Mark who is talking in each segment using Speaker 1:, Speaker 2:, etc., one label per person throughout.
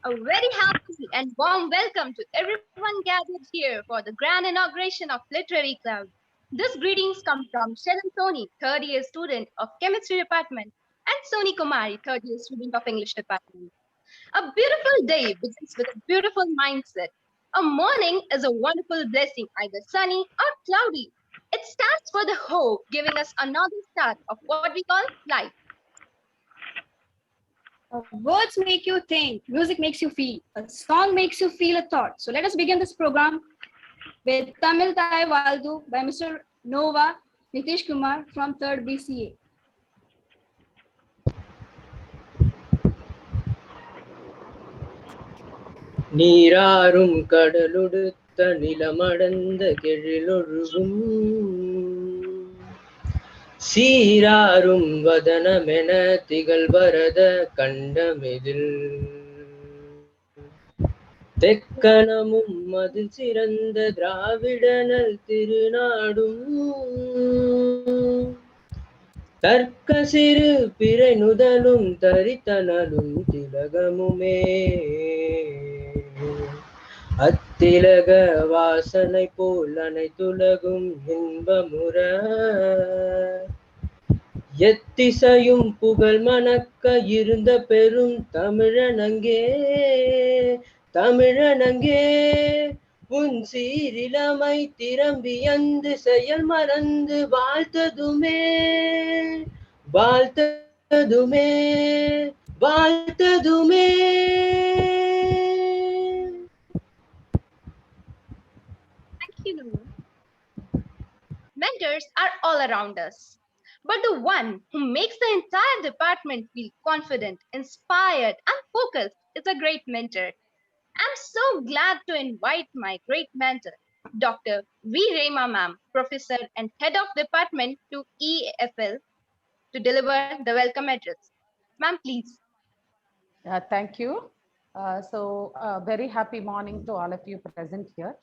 Speaker 1: A very happy and warm welcome to everyone gathered here for the grand inauguration of Literary Club. This greetings come from Sharon Soni, third year student of Chemistry Department, and Soni Kumari, third year student of English Department. A beautiful day begins with a beautiful mindset. A morning is a wonderful blessing, either sunny or cloudy. It starts for the hope, giving us another start of what we call life.
Speaker 2: Words make you think, music makes you feel, a song makes you feel a thought. So let us begin this program with Tamil Thai Valdu by Mr. Nova Nitish Kumar from 3rd BCA.
Speaker 3: நீராறும் கடலுடுத்த நிலமடந்த கெழிலொழுகும் சீராறும் வதனமென திகழ்வரத கண்டமெதில் தெக்கணமும் அதில் சிறந்த திராவிடனல் திருநாடும் தர்க்க சிறு பிறை நுதலும் தரித்தனலும் திலகமுமே அத்திலக வாசனை போல் அனைத்துலகும் இன்பமுற எத்திசையும் புகழ் மணக்க இருந்த பெரும் தமிழனங்கே உன் சீரிலமை திரம்பியந்து செயல் மறந்து வாழ்த்ததுமே
Speaker 1: Thank you, Noor. Mentors are all around us. But the one who makes the entire department feel confident, inspired, and focused is a great mentor. I'm so glad to invite my great mentor, Dr. V. Rema ma'am, professor and head of department to EFL, to deliver the welcome address. Ma'am, please.
Speaker 4: Thank you. Very happy morning to all of you present here.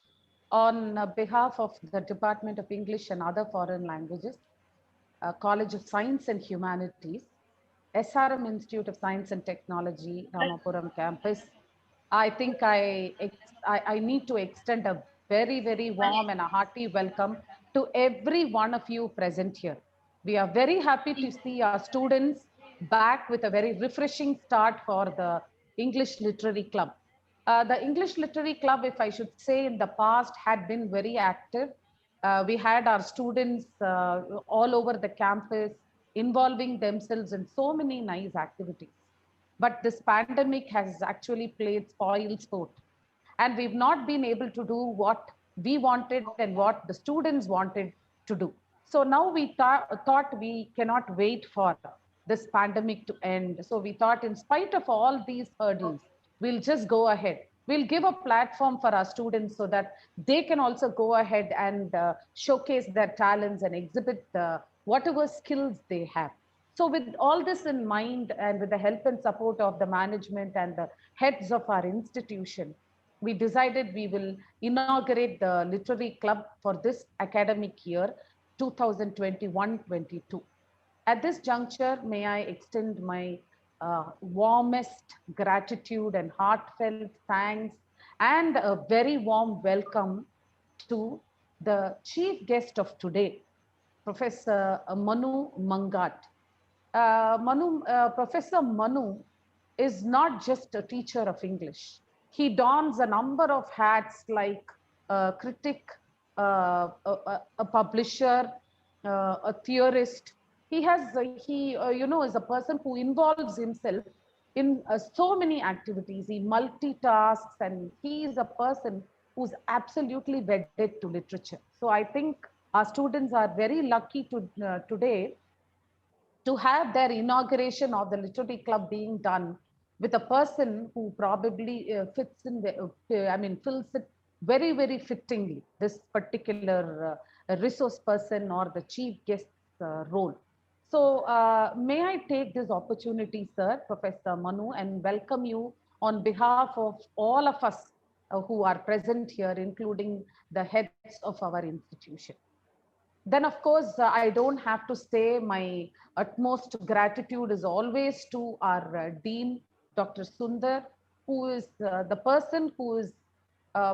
Speaker 4: On behalf of the Department of English and Other Foreign Languages, College of Science and Humanities, SRM Institute of Science and Technology, Ramapuram campus, I think I need to extend a very warm and a hearty welcome to every one of you present here. We are very happy to see our students back with a very refreshing start for the English Literary Club. The English Literary Club, if I should say, in the past had been very active. We had our students all over the campus involving themselves in so many nice activities. But this pandemic has actually played spoil sport. And we've not been able to do what we wanted and what the students wanted to do. So now we thought we cannot wait for this pandemic to end. So we thought, in spite of all these hurdles, we'll just go ahead. We'll give a platform for our students so that they can also go ahead and showcase their talents and exhibit whatever skills they have. So with all this in mind, and with the help and support of the management and the heads of our institution, we decided we will inaugurate the Literary Club for this academic year, 2021-22. At this juncture, may I extend my warmest gratitude and heartfelt thanks and a very warm welcome to the chief guest of today, Professor Manu Mangat. Professor Manu is not just a teacher of English. He dons a number of hats like a critic, a publisher, a theorist. He is a person who involves himself in so many activities. He multitasks, and he is a person who's absolutely wedded to literature. So I think our students are very lucky today to have their inauguration of the Literary Club being done with a person who probably fills it very fittingly, this particular resource person or the chief guest role. So may I take this opportunity, sir, Professor Manu, and welcome you on behalf of all of us who are present here, including the heads of our institution. Then, of course, I don't have to say my utmost gratitude is always to our Dean, Dr. Sundar, who is the person who is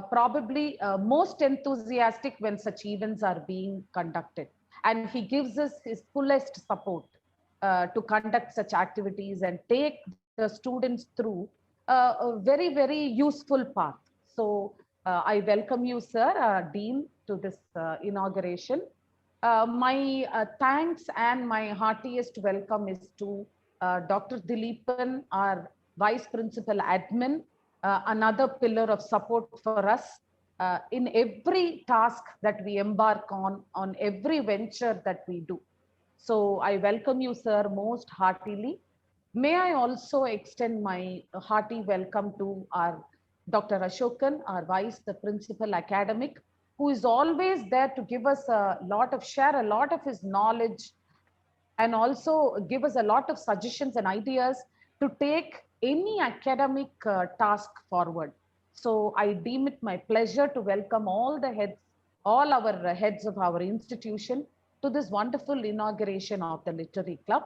Speaker 4: probably most enthusiastic when such events are being conducted. And he gives us his fullest support to conduct such activities and take the students through a very, very useful path. So I welcome you, sir, Dean, to this inauguration. My thanks and my heartiest welcome is to Dr. Dileepan, our Vice Principal Admin, another pillar of support for us in every task that we embark on every venture that we do. So I welcome you, sir, most heartily. May I also extend my hearty welcome to our Dr. Ashokan, our Vice Principal Academic, who is always there to give us share a lot of his knowledge and also give us a lot of suggestions and ideas to take any academic task forward. So I deem it my pleasure to welcome all our heads of our institution to this wonderful inauguration of the Literary Club.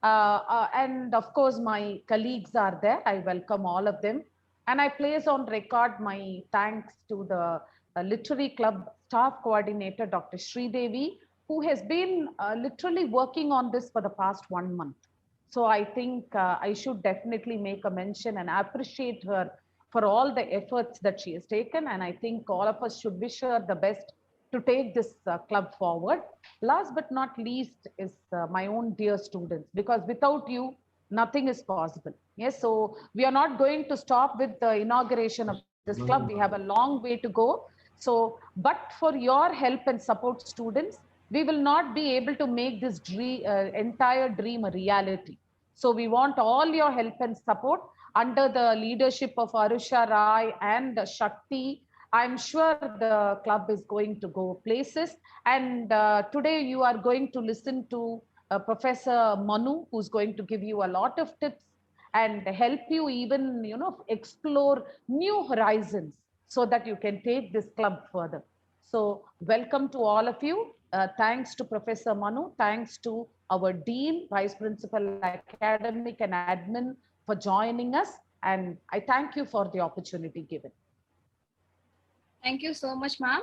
Speaker 4: And of course, my colleagues are there. I welcome all of them. And I place on record my thanks to the Literary Club staff coordinator, Dr. Sridevi, who has been literally working on this for the past 1 month. So I think I should definitely make a mention and appreciate her for all the efforts that she has taken. And I think all of us should wish her the best to take this club forward. Last but not least is my own dear students, because without you, nothing is possible. Yes, so we are not going to stop with the inauguration of this club. We have a long way to go. So, but for your help and support, students, we will not be able to make this entire dream a reality. So we want all your help and support under the leadership of Arusha Rai and Shakti. I'm sure the club is going to go places. And today you are going to listen to Professor Manu, who's going to give you a lot of tips and help you even, explore new horizons so that you can take this club further. So welcome to all of you. Thanks to Professor Manu. Thanks to our Dean, Vice Principal Academic and Admin for joining us. And I thank you for the opportunity given.
Speaker 2: Thank you so much, ma'am.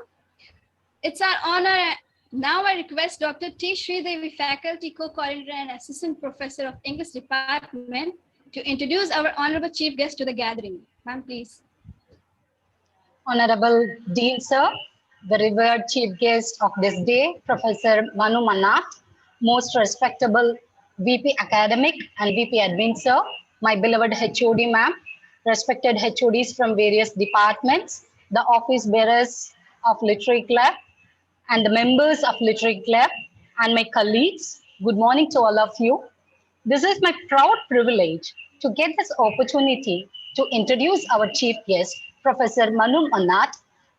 Speaker 2: It's our honor. Now I request Dr. T. Sridevi, Faculty Co-Coordinator and Assistant Professor of English Department, to introduce our Honorable Chief Guest to the gathering. Ma'am, please.
Speaker 5: Honorable Dean, sir, the revered chief guest of this day, Professor Manu Manat, most respectable VP Academic and VP Admin, sir, my beloved HOD, ma'am, respected HODs from various departments, the office bearers of Literary Club, and the members of Literary Club, and my colleagues. Good morning to all of you. This is my proud privilege to get this opportunity to introduce our chief guest, Professor Manu Manat,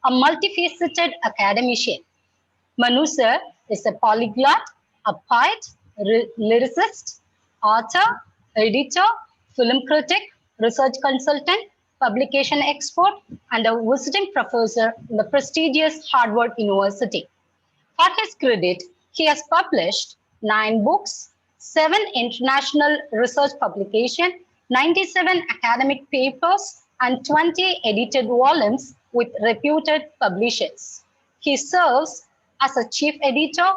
Speaker 5: a multifaceted academician. Manu sir is a polyglot, a poet, lyricist, author, editor, film critic, research consultant, publication expert, and a visiting professor in the prestigious Harvard University. For his credit, he has published 9 books, 7 international research publications, 97 academic papers, and 20 edited volumes with reputed publishers. He serves as a chief editor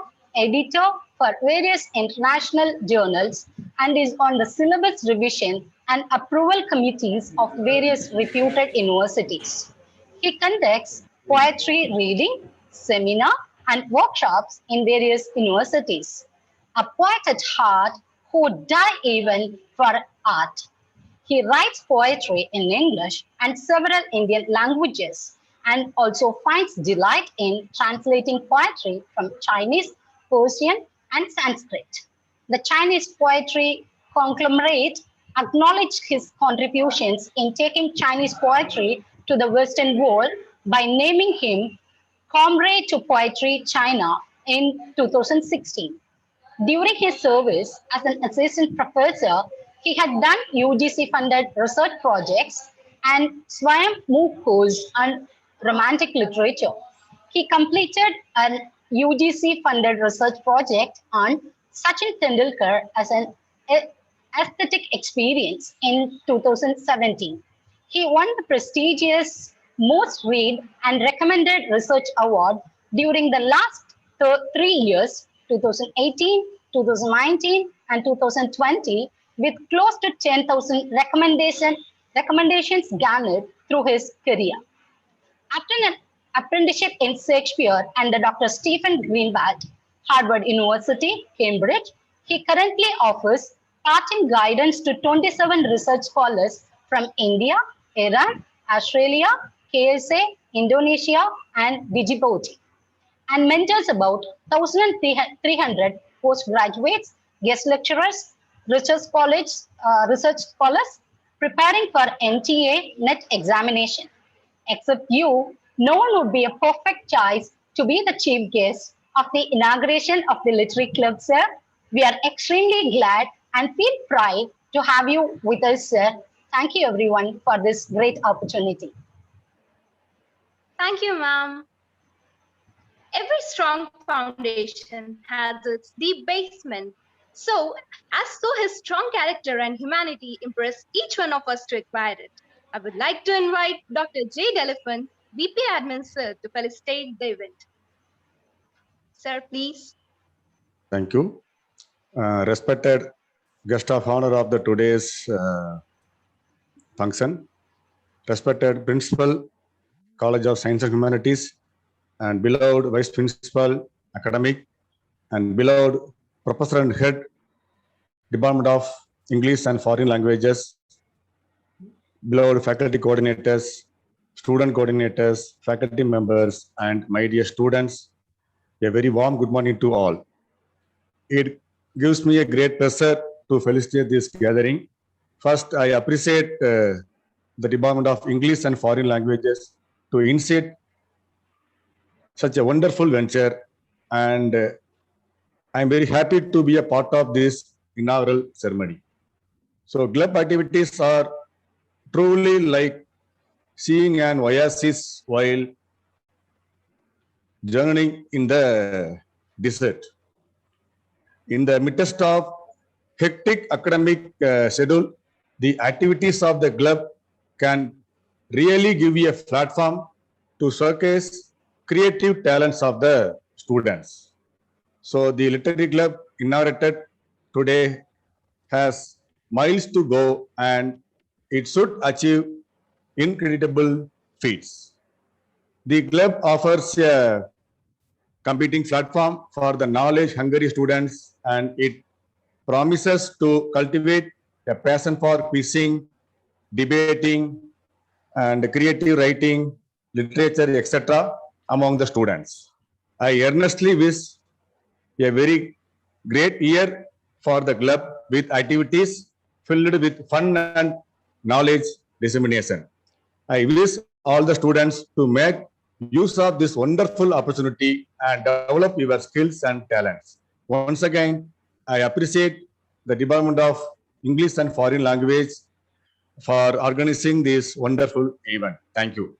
Speaker 5: for various international journals, and is on the syllabus revision and approval committees of various reputed universities. He conducts poetry reading, seminar, and workshops in various universities. A poet at heart who would die even for art. He writes poetry in English and several Indian languages, and also finds delight in translating poetry from Chinese, Persian, and Sanskrit. The Chinese poetry conglomerate acknowledged his contributions in taking Chinese poetry to the Western world by naming him Comrade to Poetry China in 2016. During his service as an assistant professor, he had done UGC-funded research projects and Swayam MOOC course on romantic literature. He completed an UGC-funded research project on Sachin Tendulkar as an aesthetic experience in 2017. He won the prestigious Most Read and Recommended Research Award during the last 3 years, 2018, 2019, and 2020, with close to 10,000 recommendations garnered through his career. After an apprenticeship in Shakespeare under Dr. Stephen Greenblatt, Harvard University, Cambridge, he currently offers patent guidance to 27 research scholars from India, Iran, Australia, KSA, Indonesia, and Djibouti, and mentors about 1,300 postgraduates, guest lecturers, research scholars preparing for NTA NET examination. Except you, no one would be a perfect choice to be the chief guest of the inauguration of the Literary Club, sir. We are extremely glad and feel pride to have you with us, sir. Thank you, everyone, for this great opportunity.
Speaker 1: Thank you, ma'am. Every strong foundation has its deep basement. So, his strong character and humanity impress each one of us to acquire it. I would like to invite Dr. J. Delphine, VP Admin Sir, to felicitate the event. Sir, please.
Speaker 6: Thank you. Respected guest of honor of the today's function, respected Principal, College of Science and Humanities, and beloved Vice Principal, Academic, and beloved Professor and Head, Department of English and Foreign Languages, beloved faculty coordinators, student coordinators, faculty members, and my dear students, a very warm good morning to all. It gives me a great pleasure to felicitate this gathering. First, I appreciate the Department of English and Foreign Languages to initiate such a wonderful venture, and I'm very happy to be a part of this inaugural ceremony. So, club activities are truly like seeing an oasis while journeying in the desert. In the midst of hectic academic schedule, the activities of the club can really give you a platform to showcase creative talents of the students. So the literary club inaugurated today has miles to go, and it should achieve incredible feats. The club offers a competing platform for the knowledge-hungry students, and it promises to cultivate a passion for quizzing, debating, and creative writing, literature, etc. among the students. I earnestly wish a very great year for the club with activities filled with fun and knowledge dissemination. I wish all the students to make use of this wonderful opportunity and develop your skills and talents. Once again, I appreciate the Department of English and Foreign Language for organizing this wonderful event. Thank you.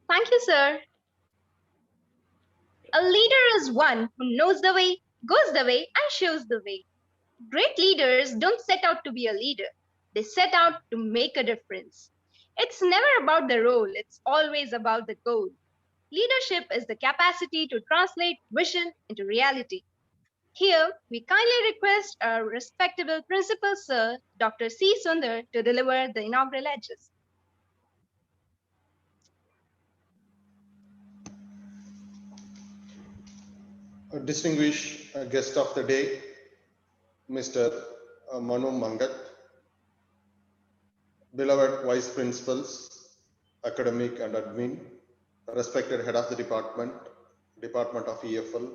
Speaker 1: Thank you, sir. A leader is one who knows the way, goes the way, and shows the way. Great leaders don't set out to be a leader. They set out to make a difference. It's never about the role, it's always about the goal. Leadership is the capacity to translate vision into reality. Here, we kindly request our respectable Principal Sir, Dr. C. Sundar, to deliver the inaugural address.
Speaker 7: A distinguished guest of the day, Mr. Manu Mangat, beloved Vice Principals, Academic and Admin, respected Head of the Department, Department of EFL,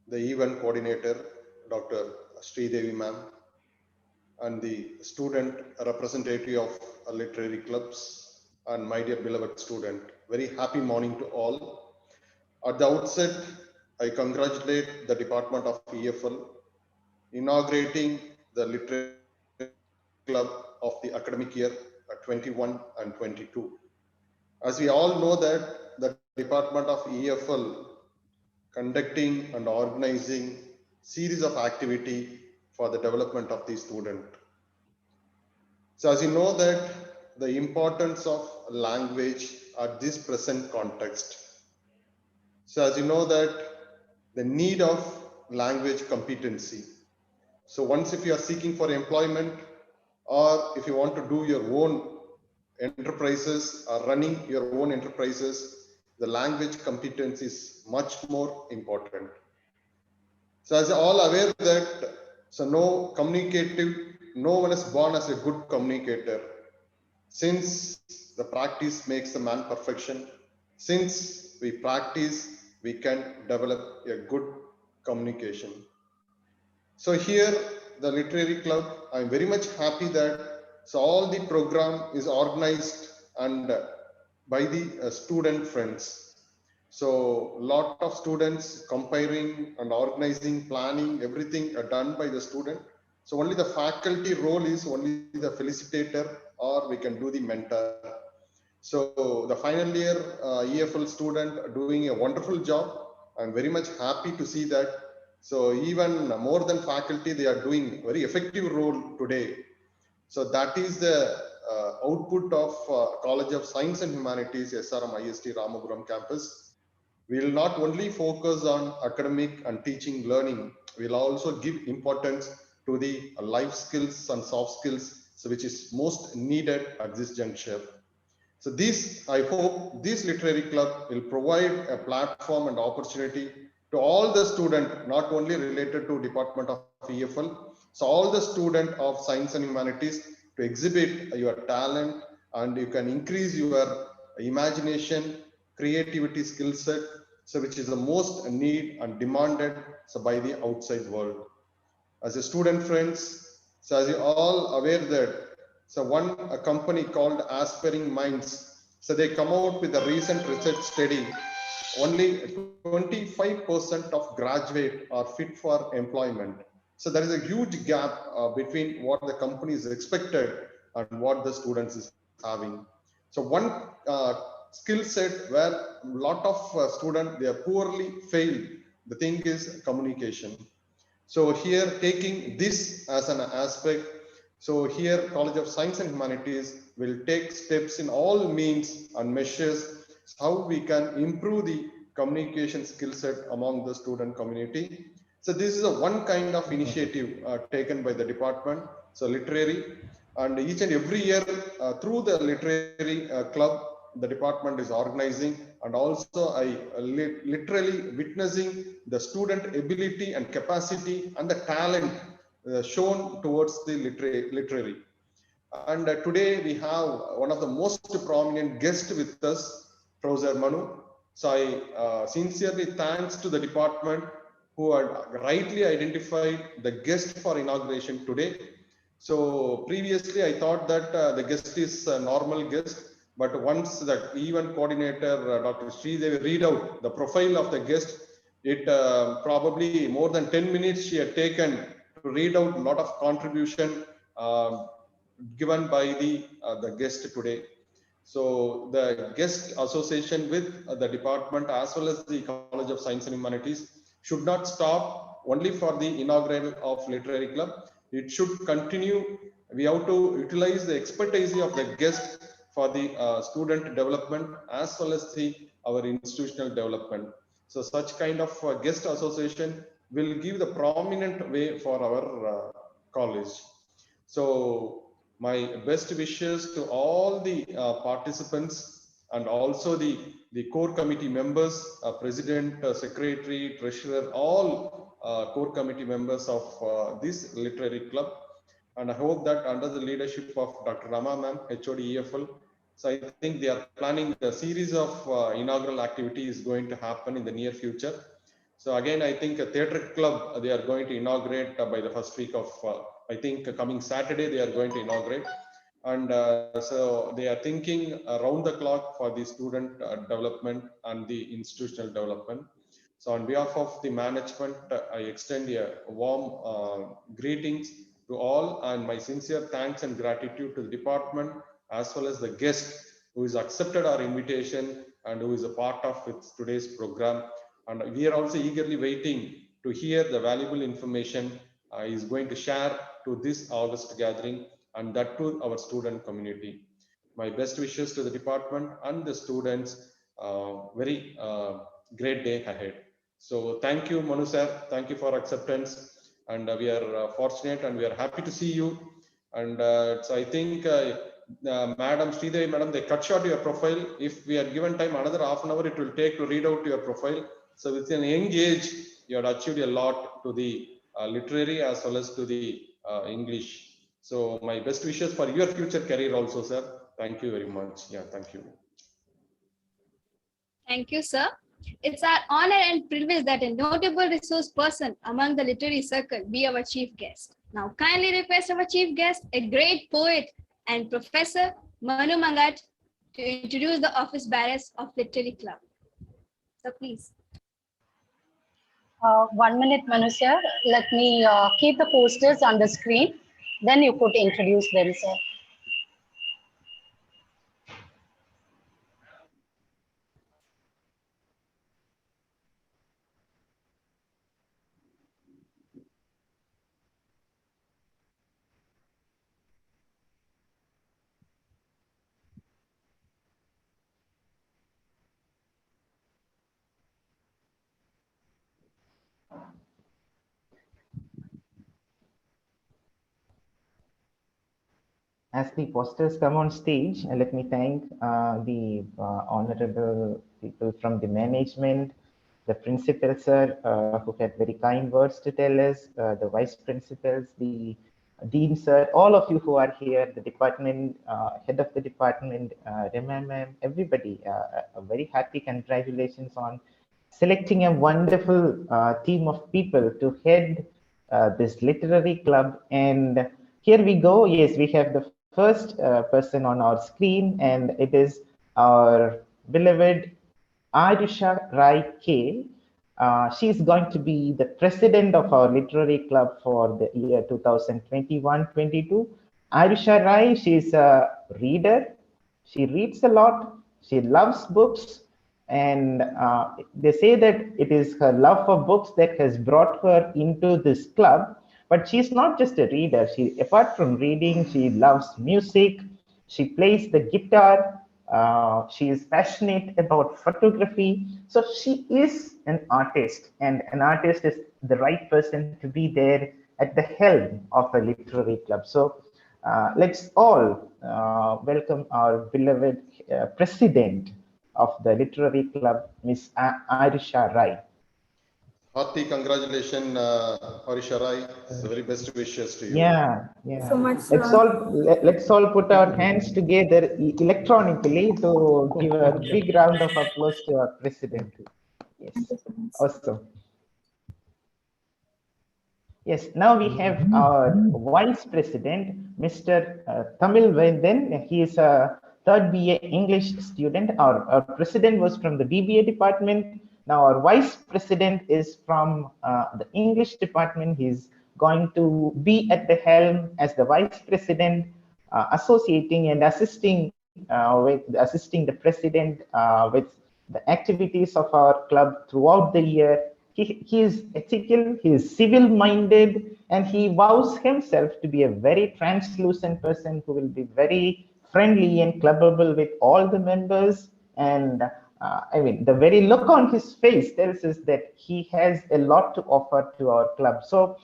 Speaker 7: the event coordinator, Dr. Sridevi Ma'am, and the student representative of literary clubs, and my dear beloved student. Very happy morning to all. At the outset, I congratulate the Department of EFL inaugurating the Literary Club of the academic year 21 and 22. As we all know that the Department of EFL conducting and organizing series of activity for the development of the student. So as you know that the importance of language at this present context. So as you know that the need of language competency. So once if you are seeking for employment, or if you want to do your own enterprises or running your own enterprises, the language competence is much more important. So as you're all aware that no one is born as a good communicator. Since the practice makes the man perfection, since we practice, we can develop a good communication. So here, the literary club, I'm very much happy that all the program is organized and by the student friends. So lot of students comparing and organizing, planning, everything are done by the student. So only the faculty role is only the felicitator, or we can do the mentor. So the final year EFL student doing a wonderful job. I'm very much happy to see that. So even more than faculty, they are doing very effective role today. So that is the output of College of Science and Humanities, SRM IST Ramapuram campus. We will not only focus on academic and teaching learning, we'll also give importance to the life skills and soft skills, so which is most needed at this juncture. So this, I hope this literary club will provide a platform and opportunity to all the students, not only related to Department of EFL, so all the students of science and humanities to exhibit your talent, and you can increase your imagination, creativity skill set, so which is the most need and demanded so by the outside world. As a student friends, so as you all aware that, so one a company called Aspiring Minds, so they come out with a recent research study, only 25% of graduate are fit for employment. So there is a huge gap between what the company is expected and what the students is having. So one skill set where a lot of students, they are poorly failed, the thing is communication. So here taking this as an aspect, so here College of Science and Humanities will take steps in all means and measures how we can improve the communication skill set among the student community. So this is a one kind of initiative taken by the department, so literary, and each and every year through the literary club, the department is organizing, and also I literally witnessing the student ability and capacity and the talent shown towards the literary. And today we have one of the most prominent guests with us, Professor Manu. So I sincerely thanks to the department who had rightly identified the guest for inauguration today. So previously I thought that the guest is a normal guest, but once the event coordinator, Dr. Sridevi, read out the profile of the guest, it probably more than 10 minutes she had taken to read out a lot of contribution given by the guest today. So the guest association with the department as well as the College of Science and Humanities should not stop only for the inaugural of Literary Club. It should continue. We have to utilize the expertise of the guest for the student development as well as our institutional development. So such kind of guest association will give the prominent way for our college. So my best wishes to all the participants and also the core committee members, president, secretary, treasurer, all core committee members of this literary club. And I hope that under the leadership of Dr. Rama ma'am, HOD EFL, so I think they are planning a series of inaugural activities going to happen in the near future. So again, I think a theatre club, they are going to inaugurate by the first week of, I think coming Saturday, they are going to inaugurate. And so they are thinking around the clock for the student development and the institutional development. So on behalf of the management, I extend a warm greetings to all and my sincere thanks and gratitude to the department as well as the guest who has accepted our invitation and who is a part of today's program. And we are also eagerly waiting to hear the valuable information he is going to share to this August gathering. and that to our student community. My best wishes to the department and the students. Very great day ahead. So thank you, Manu sir. Thank you for acceptance. And we are fortunate and we are happy to see you. And so I think Madam Sridevi, Madam, they cut short your profile. If we are given time, another half an hour it will take to read out your profile. So with an young age, you had achieved a lot to the literary as well as to the English. So my best wishes for your future career also, sir. Thank you very much. Yeah, thank you.
Speaker 2: Thank you, sir. It's our honor and privilege that a notable resource person among the literary circle be our chief guest. Now, kindly request our chief guest, a great poet and professor, Manu Mangat, to introduce the office bearers of Literary Club. So, please.
Speaker 5: 1 minute, Manu sir. Let me keep the posters on the screen. Then you could introduce them, sir.
Speaker 8: As the posters come on stage, let me thank the honorable people from the management, the principal sir, who had very kind words to tell us, the vice principals, the dean sir, all of you who are here, the department, head of the department, Rema ma'am, everybody, a very happy congratulations on selecting a wonderful team of people to head this literary club. And here we go. Yes, we have the first person on our screen, and it is our beloved Arusha Rai K. She's going to be the president of our literary club for the year 2021-22. Arusha Rai, she's a reader. She reads a lot. She loves books. And they say that it is her love for books that has brought her into this club. But she's not just a reader. She, apart from reading, she loves music. She plays the guitar. She is passionate about photography. So she is an artist, and an artist is the right person to be there at the helm of a literary club. So let's all welcome our beloved president of the literary club, Miss Arisha Rai.
Speaker 7: Hearty congratulations, Harisha Rai. The very best wishes to you.
Speaker 8: Yeah. So much. Let's all put our hands together electronically to give a big round of applause to our president. Yes, awesome. Yes, now we have our vice president, Mr. Tamil Vendan. He is a third BA English student. Our president was from the BBA department. Now our vice president is from the English department. He's going to be at the helm as the vice president, associating and assisting the president with the activities of our club throughout the year. He is ethical, he is civil-minded, and he vows himself to be a very translucent person who will be very friendly and clubbable with all the members. And I mean, the very look on his face tells us that he has a lot to offer to our club. So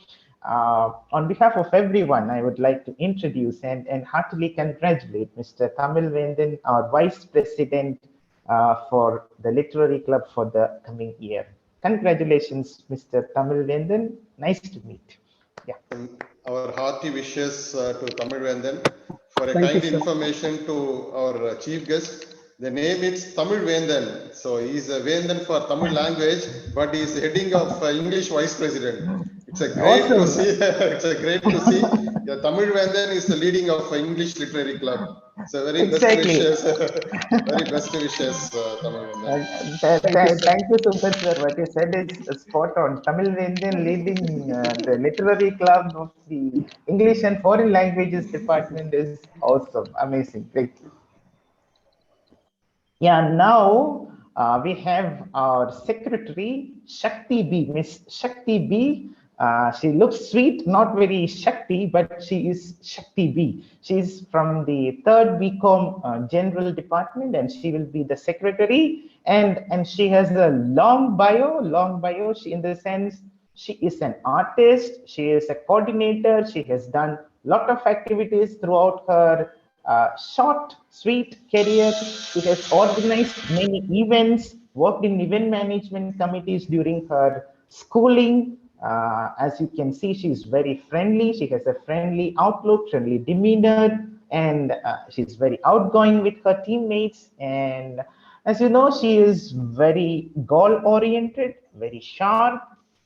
Speaker 8: on behalf of everyone, I would like to introduce and heartily congratulate Mr. Tamil Vendan, our Vice President for the Literary Club for the coming year. Congratulations, Mr. Tamil Vendan. Nice to meet. Yeah.
Speaker 7: Our hearty wishes to Tamil Vendan for a kind information to our chief guest. The name is Tamil Vendan. So he is a Vendan for Tamil language, but he is heading of English Vice President. It's a great to see. It's a great to see. Yeah, Tamil Vendan is the leading of English Literary Club. So very best wishes. Very best wishes, Tamil Vendan.
Speaker 8: Thank you so much, sir. What you said is spot on. Tamil Vendan leading the literary club of the English and foreign languages department is awesome, amazing, great. Yeah, now we have our secretary, Shakti B. Miss Shakti B. She looks sweet, not very Shakti, but she is Shakti B. She's from the third BCom General Department, and she will be the secretary. And she has a long bio. She, in the sense, she is an artist. She is a coordinator. She has done a lot of activities throughout her short, sweet career. She has organized many events, worked in event management committees during her schooling. As you can see, she's very friendly. She has a friendly outlook, friendly demeanor, and she's very outgoing with her teammates. And as you know, she is very goal-oriented, very sharp,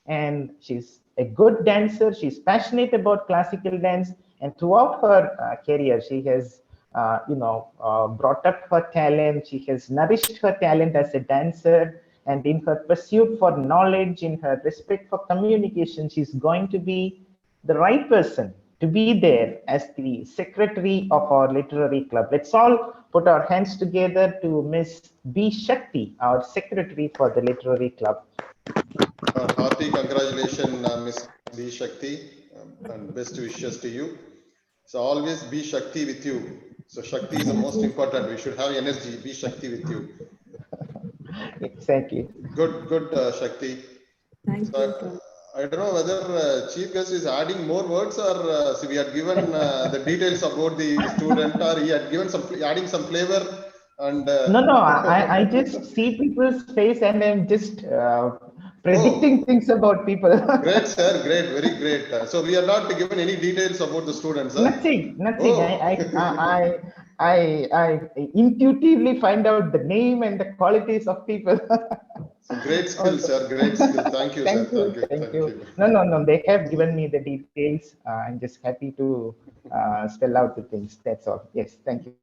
Speaker 8: and she's a good dancer. She's passionate about classical dance, and throughout her career, she has brought up her talent. She has nourished her talent as a dancer, and in her pursuit for knowledge, in her respect for communication, she's going to be the right person to be there as the secretary of our literary club. Let's all put our hands together to Miss B. Shakti, our secretary for the literary club.
Speaker 7: Hearty congratulations, Miss B. Shakti, and best wishes to you. So always be Shakti with you. So Shakti is the most important. We should have energy. Be Shakti with you.
Speaker 8: Exactly.
Speaker 7: Good, Shakti.
Speaker 2: Thank
Speaker 7: So,
Speaker 2: you.
Speaker 7: I don't know whether Chief Guest is adding more words, or so we had given the details about the student, or he had given adding some flavor. And
Speaker 8: No, I just see people's face and I'm just predicting things about people.
Speaker 7: Great, sir. Great, very great. So we are not given any details about the students, huh?
Speaker 8: Nothing.
Speaker 7: Oh.
Speaker 8: I intuitively find out the name and the qualities of people.
Speaker 7: So great skill, sir. Great skill. Thank you, sir.
Speaker 8: Thank you. No. They have given me the details. I'm just happy to spell out the things. That's all. Yes, thank you.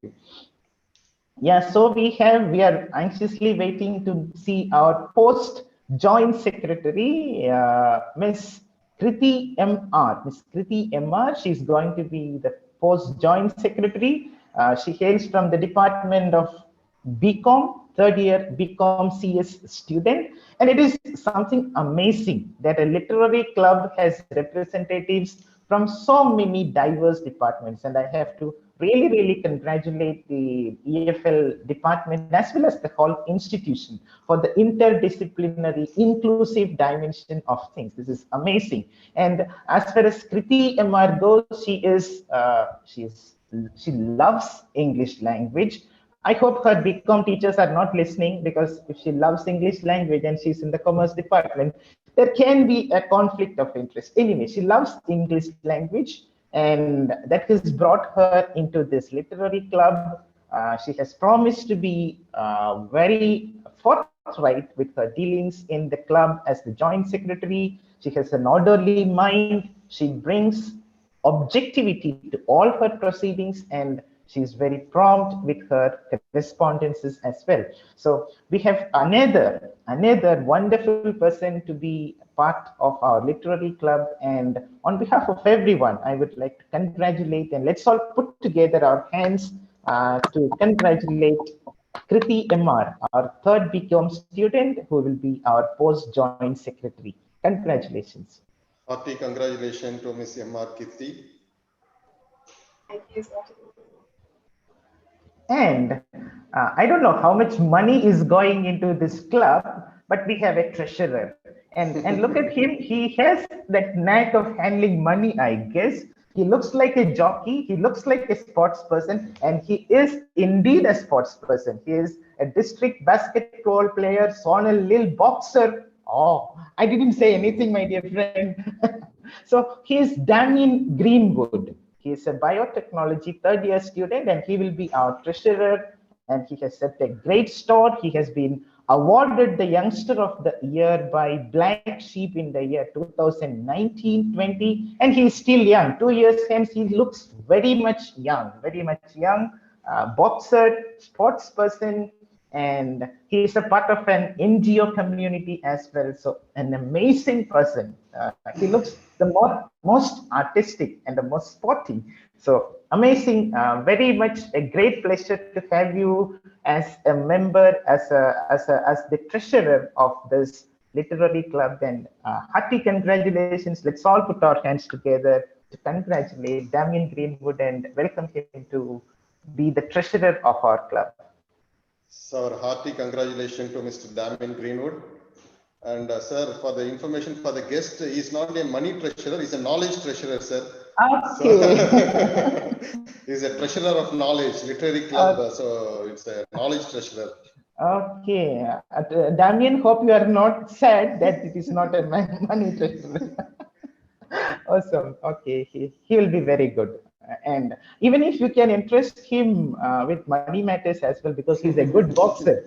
Speaker 8: Yeah, so we are anxiously waiting to see our post joint secretary, Miss Kriti MR. Miss Kriti MR, she's going to be the post joint secretary. She hails from the Department of BCom, third year BCom CS student. And it is something amazing that a literary club has representatives from so many diverse departments. And I have to really congratulate the EFL department as well as the whole institution for the interdisciplinary, inclusive dimension of things. This is amazing. And as far as Kriti MR goes, she loves English language. I hope her BCom teachers are not listening, because if she loves English language and she's in the commerce department, there can be a conflict of interest. Anyway, she loves English language, and that has brought her into this literary club. She has promised to be very forthright with her dealings in the club as the joint secretary. She has an orderly mind. She brings objectivity to all her proceedings, and she's very prompt with her correspondences as well. So we have another wonderful person to be part of our literary club. And on behalf of everyone, I would like to congratulate, and let's all put together our hands to congratulate Kriti MR, our third BCom student, who will be our post joint secretary. Congratulations.
Speaker 7: Hearty congratulations to Miss M.R. Kirti.
Speaker 2: Thank you, sir.
Speaker 8: And I don't know how much money is going into this club, but we have a treasurer. And look at him. He has that knack of handling money, I guess. He looks like a jockey. He looks like a sports person. And he is indeed a sports person. He is a district basketball player, zonal little boxer. Oh, I didn't say anything, my dear friend. So he is Damien Greenwood. He is a biotechnology third year student, and he will be our treasurer. And he has set a great store. He has been awarded the youngster of the year by Black Sheep in the year 2019-20. And he is still young. 2 years hence, he looks very much young. Boxer, sports person, and he is a part of an NGO community as well. So an amazing person. He looks the most artistic and the most sporty. So amazing, very much a great pleasure to have you as a member, as the treasurer of this Literary Club. And hearty congratulations. Let's all put our hands together to congratulate Damien Greenwood and welcome him to be the treasurer of our club.
Speaker 7: So our hearty congratulations to Mr. Damien Greenwood. And sir, for the information for the guest, he is not a money treasurer, he's a knowledge treasurer, sir.
Speaker 8: Okay.
Speaker 7: So, he's a treasurer of knowledge, literary club. So it's a knowledge treasurer.
Speaker 8: Okay. Damien, hope you are not sad that it is not a money treasurer. Awesome. Okay. He will be very good. And even if you can interest him with money matters as well, because he's a good boxer.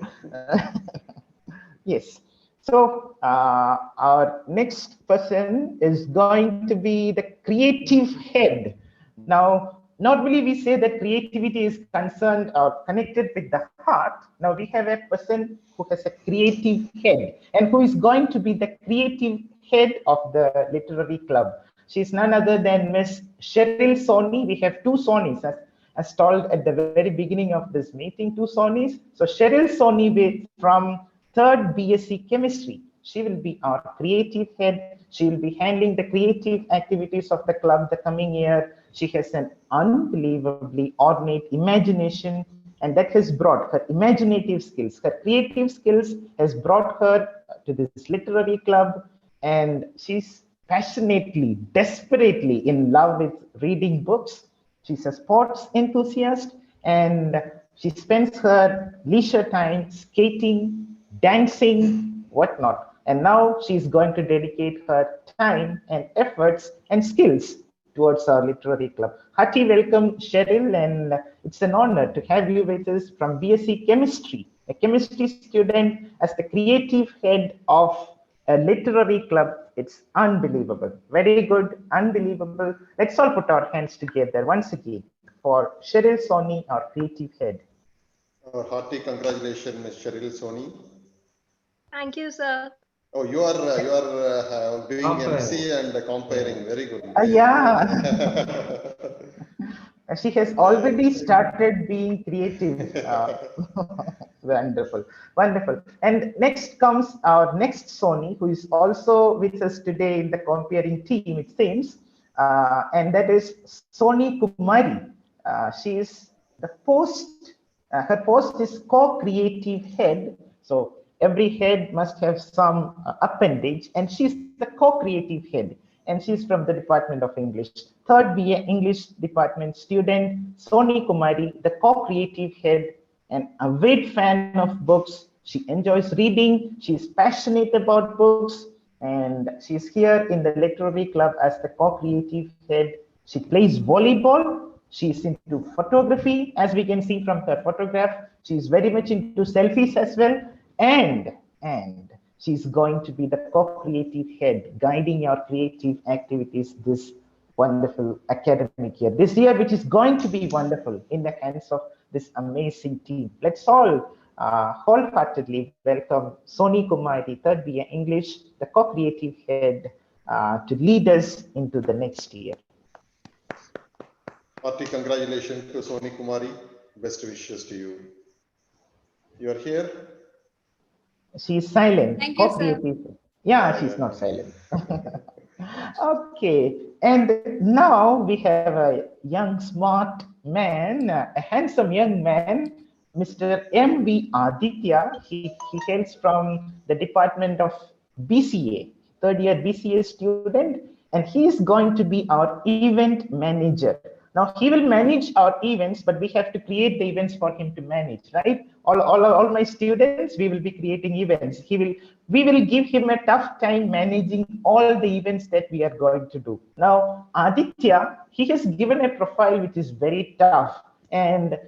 Speaker 8: Yes. So our next person is going to be the creative head. Now, normally we say that creativity is concerned or connected with the heart. Now we have a person who has a creative head and who is going to be the creative head of the literary club. She's none other than Miss Cheryl Sony. We have two Sonys as told at the very beginning of this meeting, two Sonys. So Cheryl Sony from 3rd BSc Chemistry. She will be our creative head. She will be handling the creative activities of the club the coming year. She has an unbelievably ornate imagination, and that has brought her imaginative skills, her creative skills has brought her to this literary club, and she's passionately, desperately in love with reading books. She's a sports enthusiast, and she spends her leisure time skating, dancing, whatnot. And now she's going to dedicate her time and efforts and skills towards our literary club. Hearty welcome, Cheryl, and it's an honor to have you with us from BSc Chemistry, a chemistry student as the creative head of a literary club. It's unbelievable. Very good, unbelievable. Let's all put our hands together once again for Cheryl Sony, our creative head.
Speaker 7: Our hearty congratulations, Ms. Cheryl Sony.
Speaker 1: Thank you, sir.
Speaker 7: Oh, you are doing MC and comparing. Very good.
Speaker 8: Yeah. She has already started being creative. Wonderful, wonderful. And next comes our next Sony, who is also with us today in the comparing team, it seems, and that is Sony Kumari. She is the post. Her post is co-creative head. So every head must have some appendage, and she's the co-creative head. And she's from the Department of English. 3rd BA English Department student, Sony Kumari, the co-creative head, an avid fan of books. She enjoys reading. She's passionate about books. And she's here in the literary club as the co-creative head. She plays volleyball. She's into photography, as we can see from her photograph. She's very much into selfies as well. And she's going to be the co-creative head, guiding your creative activities this wonderful academic year. This year, which is going to be wonderful in the hands of this amazing team. Let's all wholeheartedly welcome Sony Kumari, 3rd BA English, the co-creative head, to lead us into the next year.
Speaker 7: Hearty congratulations to Sony Kumari. Best wishes to you. You are here?
Speaker 8: She is silent.
Speaker 2: Thank you, sir.
Speaker 8: Yeah, she's not silent. Okay, and now we have a young, smart man, a handsome young man, Mr. M.V. Aditya. He hails from the Department of BCA, 3rd year BCA student, and he is going to be our event manager. Now he will manage our events, but we have to create the events for him to manage, right? All my students, we will be creating events. We will give him a tough time managing all the events that we are going to do. Now, Aditya, he has given a profile which is very tough. And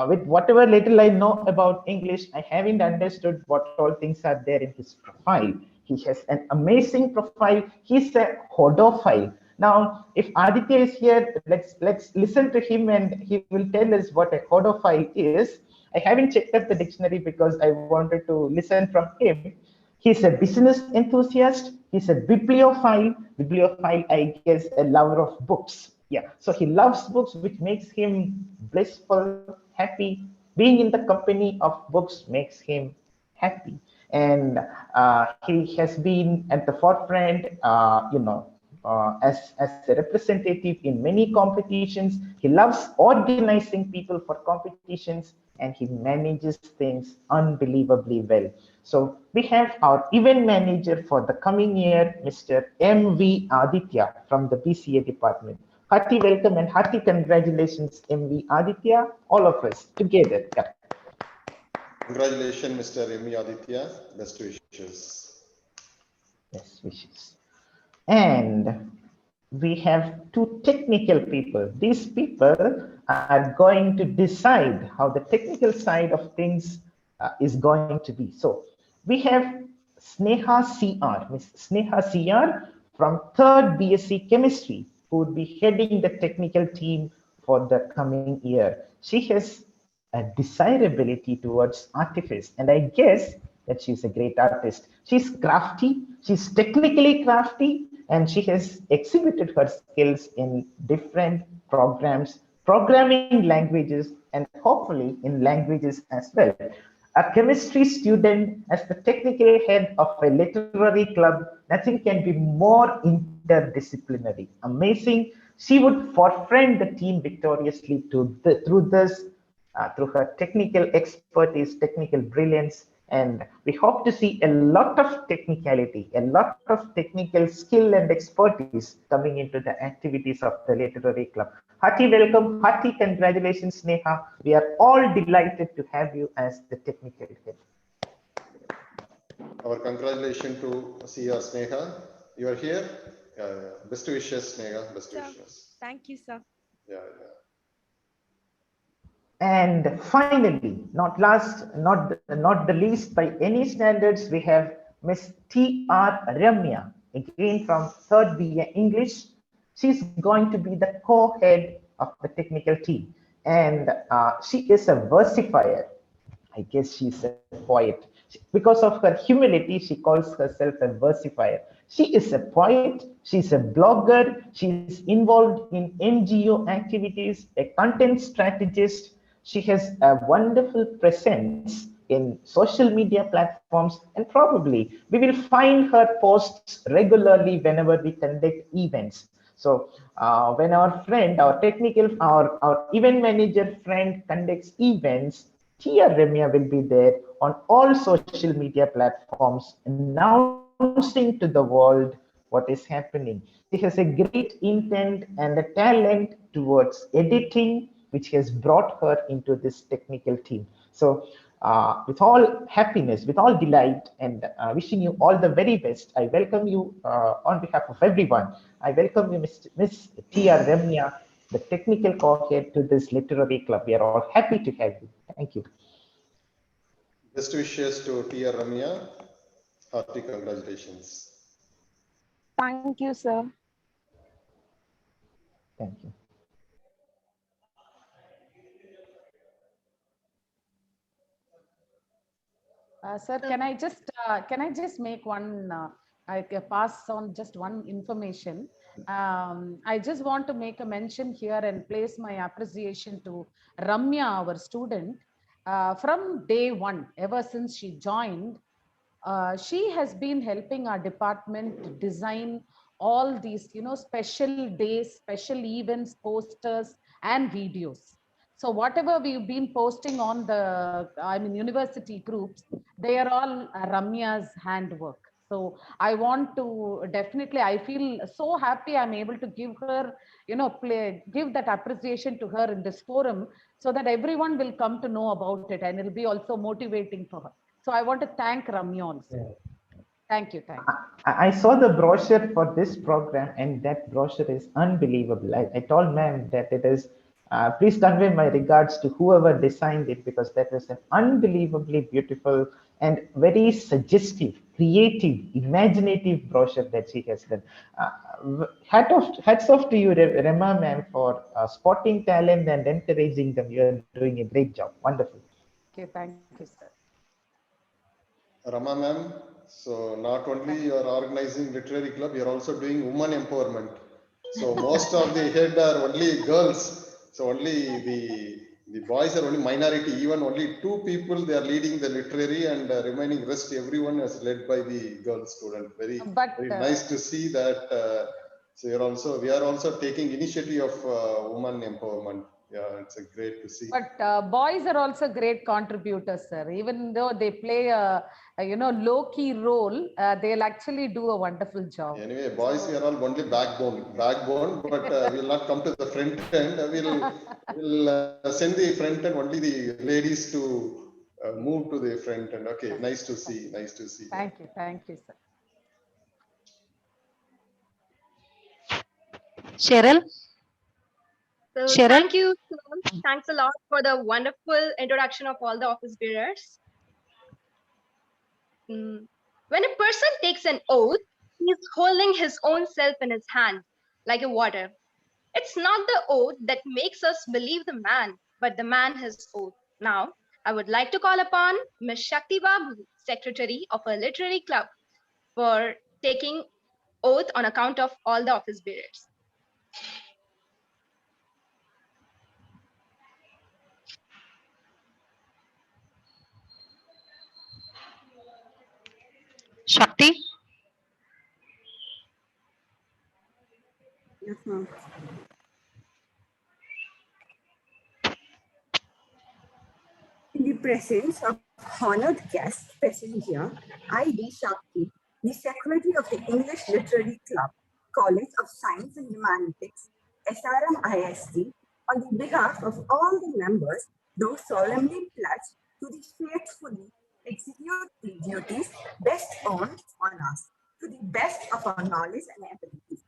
Speaker 8: with whatever little I know about English, I haven't understood what all things are there in his profile. He has an amazing profile. He's a hodophile. Now, if Aditya is here, let's listen to him and he will tell us what a hodophile is. I haven't checked up the dictionary because I wanted to listen from him. He's a business enthusiast. He's a bibliophile. Bibliophile, I guess, a lover of books. Yeah, so he loves books, which makes him blissful, happy. Being in the company of books makes him happy. and he has been at the forefront, as a representative in many competitions. He loves organizing people for competitions, and he manages things unbelievably well. So we have our event manager for the coming year, Mr. M.V. Aditya from the BCA department. Hearty welcome and hearty congratulations, M.V. Aditya, all of us together. Yeah.
Speaker 7: Congratulations, Mr. M.V. Aditya. Best wishes.
Speaker 8: Best wishes. And we have two technical people. These people are going to decide how the technical side of things is going to be. So we have Sneha CR, Miss Sneha CR from 3rd BSc Chemistry, who would be heading the technical team for the coming year. She has a desirability towards artifice, and I guess that she's a great artist. She's crafty, she's technically crafty, and she has exhibited her skills in different programs, programming languages, and hopefully in languages as well. A chemistry student as the technical head of a literary club, nothing can be more interdisciplinary. Amazing. She would forefront the team victoriously through this, through her technical expertise, technical brilliance, and we hope to see a lot of technicality, a lot of technical skill and expertise coming into the activities of the literary club. Hearty welcome, hearty congratulations, Sneha. We are all delighted to have you as the technical head.
Speaker 7: Our congratulations to CR Sneha. You are here. Best wishes, Sneha. Best wishes.
Speaker 9: Thank you, sir.
Speaker 7: Yeah.
Speaker 8: And finally, not the least by any standards, we have Miss T.R. Ramya, again from 3rd BA English. She's going to be the co-head of the technical team. And she is a versifier. I guess she's a poet. Because of her humility, she calls herself a versifier. She is a poet, she's a blogger, she's involved in NGO activities, a content strategist. She has a wonderful presence in social media platforms, and probably we will find her posts regularly whenever we conduct events. So when our friend, our event manager friend conducts events, Tia Remia will be there on all social media platforms, announcing to the world what is happening. She has a great intent and a talent towards editing, which has brought her into this technical team. So with all happiness, with all delight, and wishing you all the very best, I welcome you on behalf of everyone. I welcome you, Miss Tia Remia, the technical co-head to this literary club. We are all happy to have you. Thank you.
Speaker 7: Best wishes to Tia Ramya. Hearty congratulations.
Speaker 9: Thank you, sir.
Speaker 8: Thank you.
Speaker 4: Sir, can I just make one, I can pass on just one information. I just want to make a mention here and place my appreciation to Ramya, our student. From day one, ever since she joined, she has been helping our department design all these, special days, special events, posters, and videos. So whatever we've been posting on the, university groups, they are all Ramya's handwork. So I want to definitely, I feel so happy I'm able to give her, give that appreciation to her in this forum so that everyone will come to know about it and it'll be also motivating for her. So I want to thank Ramya also.
Speaker 8: Yeah.
Speaker 4: Thank you.
Speaker 8: I saw the brochure for this program, and that brochure is unbelievable. I told ma'am that it is, please convey my regards to whoever designed it, because that is an unbelievably beautiful and very suggestive, creative, imaginative brochure that she has done. Hats off to you, Rema ma'am, for spotting talent and encouraging them. You are doing a great job. Wonderful.
Speaker 4: Thank you, sir.
Speaker 7: Rama ma'am, so not only you are organizing literary club, you are also doing women empowerment. So most of the head are only girls. So only the The boys are only minority. Even only 2 people they are leading the literary, and remaining rest everyone is led by the girl student. Very nice to see that. So we are also taking initiative of woman empowerment. Yeah, it's a great to see.
Speaker 4: But boys are also great contributors, sir. Even though they play a low-key role, they'll actually do a wonderful job.
Speaker 7: Anyway, boys, we are all only backbone, but we'll not come to the front end. We'll send the front end, only the ladies to move to the front end. Okay, nice to see, nice to see.
Speaker 4: Thank you, sir.
Speaker 5: Cheryl?
Speaker 1: So
Speaker 5: Cheryl?
Speaker 1: thank you. Thanks a lot for the wonderful introduction of all the office bearers. When a person takes an oath, he's holding his own self in his hand, like a water. It's not the oath that makes us believe the man, but the man his oath. Now, I would like to call upon Ms. Shakti Babu, Secretary of a literary club, for taking oath on account of all the office bearers.
Speaker 5: Shakti?
Speaker 10: Yes, ma'am. In the presence of honored guests present here, I, D. Shakti, the Secretary of the English Literary Club, College of Science and Humanities, SRM ISD, on the behalf of all the members, do solemnly pledge to the faithfully execute the duties best on us, to the best of our knowledge and ability,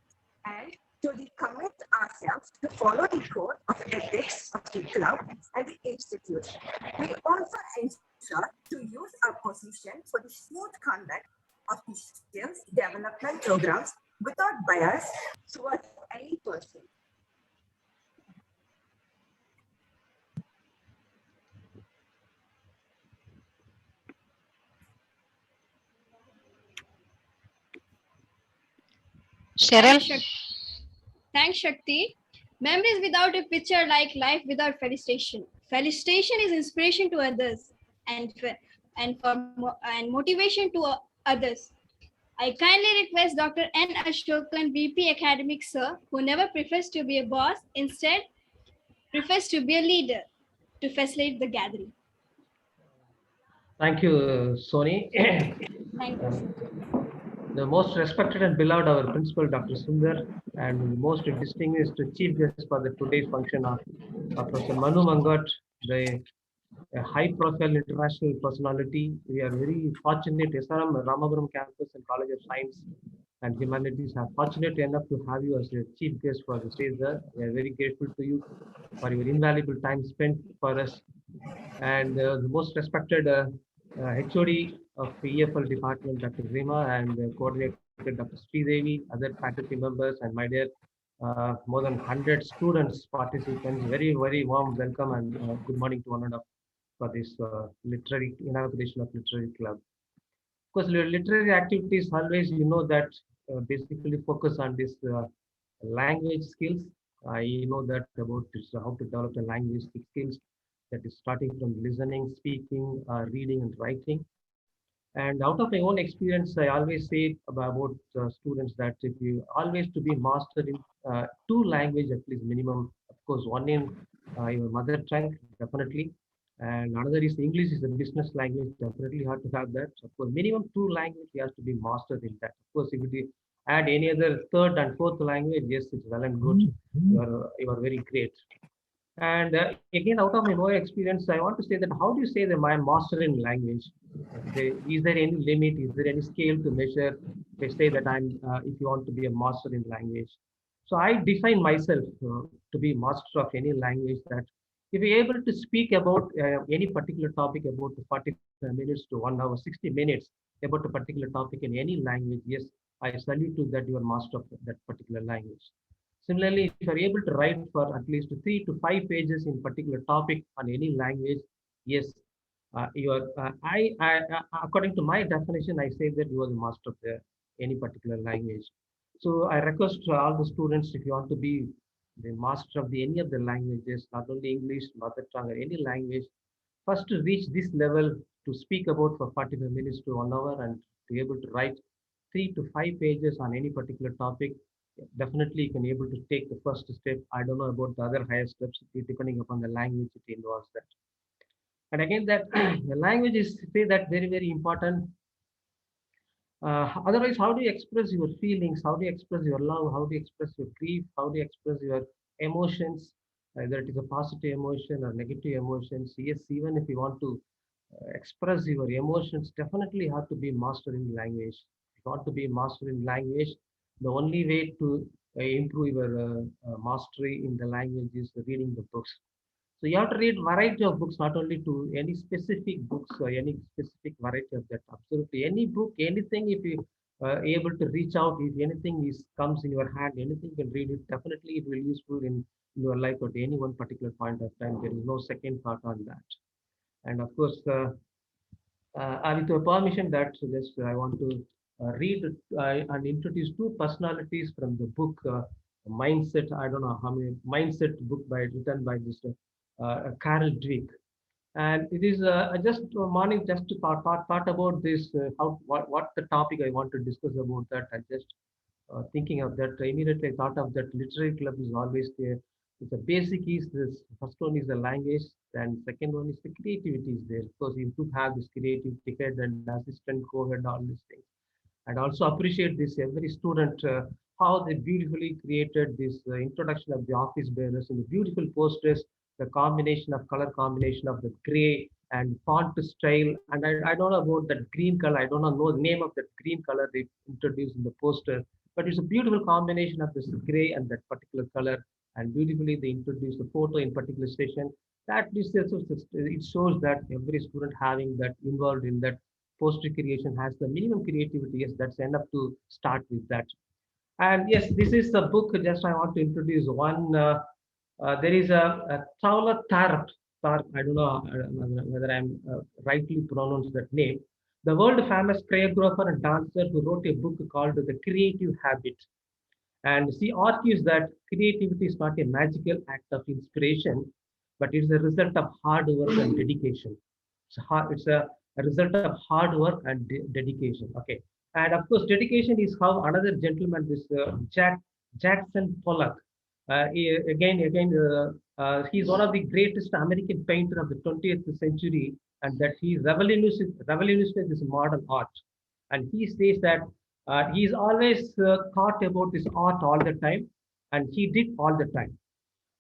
Speaker 10: and to commit ourselves to follow the code of ethics of the club and the institute. We also ensure to use our position for the smooth conduct of the skills development programs without bias towards any person.
Speaker 5: Cheryl?
Speaker 2: Thanks, Shakti. Memories without a picture like life without felicitation. Felicitation is inspiration to others and motivation to others. I kindly request Dr. N. Ashokan, VP Academic Sir, who never prefers to be a boss, instead prefers to be a leader, to facilitate the gathering.
Speaker 11: Thank you, Soni.
Speaker 2: Thank you.
Speaker 11: The most respected and beloved our principal, Dr. Sundar, and the most distinguished chief guest for the today's function of Professor Manu Mangat, the high-profile international personality. We are very fortunate. SRM Ramapuram campus and College of Science and Humanities are fortunate enough to have you as a chief guest for the stage there. We are very grateful to you for your invaluable time spent for us. And the most respected HOD of EFL department, Dr. Rima, and coordinator, Dr. Sridevi, other faculty members, and my dear more than 100 students, participants, very, very warm welcome and good morning to one another for this literary inauguration of literary club. Of course, literary activities always, that basically focus on this language skills. I know that about this, how to develop the linguistic skills, that is starting from listening, speaking, reading, and writing. And out of my own experience, I always say about students that if you always to be master in 2 languages at least minimum, of course, one in your mother tongue, definitely. And another is English is a business language, definitely hard to have that. Of course, minimum 2 languages you have to be mastered in that. Of course, if you add any other third and fourth language, yes, it's well and good. You are very great. And again, out of my own experience, I want to say that how do you say that I'm master in language? Is there any limit? Is there any scale to measure? They say that if you want to be a master in language. So I define myself to be master of any language, that if you're able to speak about any particular topic about 45 minutes to 1 hour, 60 minutes about a particular topic in any language, yes, I salute you that you are master of that particular language. Similarly, if you are able to write for at least 3 to 5 pages in particular topic on any language, yes, you are. According to my definition, I say that you are the master of any particular language. So I request all the students, if you want to be the master of the any of the languages, not only English, mother tongue, or any language, first to reach this level to speak about for 45 minutes to 1 hour and to be able to write 3 to 5 pages on any particular topic, definitely you can able to take the first step. I don't know about the other higher steps depending upon the language it involves that. And again, that the language is say that very, very important. Otherwise, how do you express your feelings? How do you express your love? How do you express your grief? How do you express your emotions? Either it is a positive emotion or negative emotions. Yes, even if you want to express your emotions, definitely have to be master in language. If you want to be master in language, the only way to improve your mastery in the language is reading the books. So you have to read variety of books, not only to any specific books or any specific variety of that. Absolutely any book, anything. If you able to reach out, if anything is comes in your hand, anything you can read it. Definitely, it will useful in your life at any one particular point of time. There is no second thought on that. And of course, with your permission, that just I want to read and introduce two personalities from the book Mindset. I don't know how many Mindset book by written by this Carol Dweck. And it is just morning just to thought about this how what the topic I want to discuss about that. I just thinking of that, immediately I thought of that literary club is always there. The basic is this first one is the language, and second one is the creativity is there. Because you do have this creativity head and assistant co-head, all these things. And also appreciate this every student how they beautifully created this introduction of the office bearers and the beautiful posters, the combination of color combination of the gray and font style. And I don't know about that green color. I don't know the name of that green color they introduced in the poster, but it's a beautiful combination of this gray and that particular color. And beautifully they introduced the photo in particular session. That this it shows that every student having that involved in that poster creation has the minimum creativity. Yes, that's enough to start with that. And yes, this is the book. Just I want to introduce one. There is a Taula Tarp. I don't know whether I'm rightly pronounced that name. The world famous choreographer and dancer who wrote a book called The Creative Habit. And she argues that creativity is not a magical act of inspiration, but it's a result of hard work and dedication. It's a result of hard work and dedication. Okay. And of course, dedication is how another gentleman, this Jackson Pollock, he's one of the greatest American painter of the 20th century, and that he revolutionized this modern art. And he says that he's always thought about this art all the time, and he did all the time.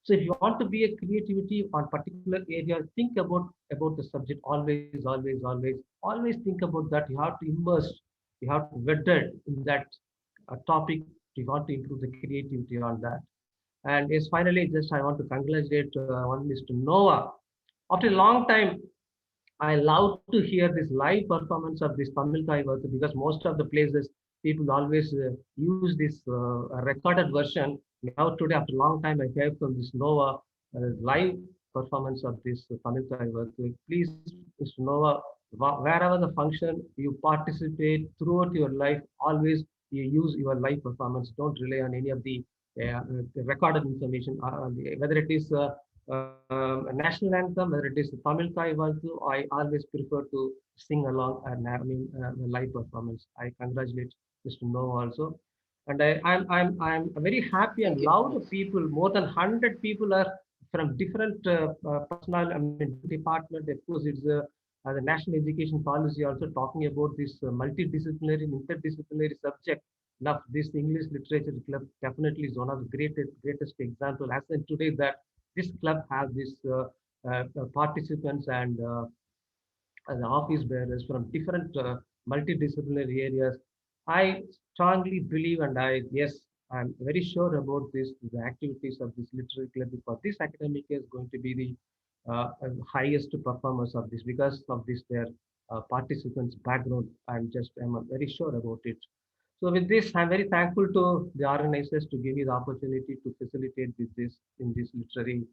Speaker 11: So if you want to be a creativity on particular area, think about the subject always, always, always, always think about that. You have to immerse, you have to wedded in that topic. You want to improve the creativity on that. And yes, finally, just I want to congratulate one Mr. Noah. After a long time, I love to hear this live performance of this Tamil Thai version because most of the places people always use this recorded version. Now today, after a long time, I heard from this Nova live performance of this Tamil Thai version. Please, Mr. Nova, wherever the function you participate throughout your life, always you use your live performance. Don't rely on any of the recorded information, whether it is national anthem, whether it is the Tamil Thai Valtu, I always prefer to sing along and the live performance. I congratulate Mr. No also. And I'm very happy and loud of people. More than 100 people are from different personal, different department. Of course, it's the national education policy also talking about this multidisciplinary and interdisciplinary subject. Now, this English literature club definitely is one of the greatest example. As in today, that this club has this participants and the office bearers from different multidisciplinary areas. I strongly believe, and I'm very sure about this. The activities of this literary club for this academic year is going to be the highest performance of this because of this their participants' background. I'm very sure about it. So with this, I'm very thankful to the organizers to give me the opportunity to facilitate with this in this literary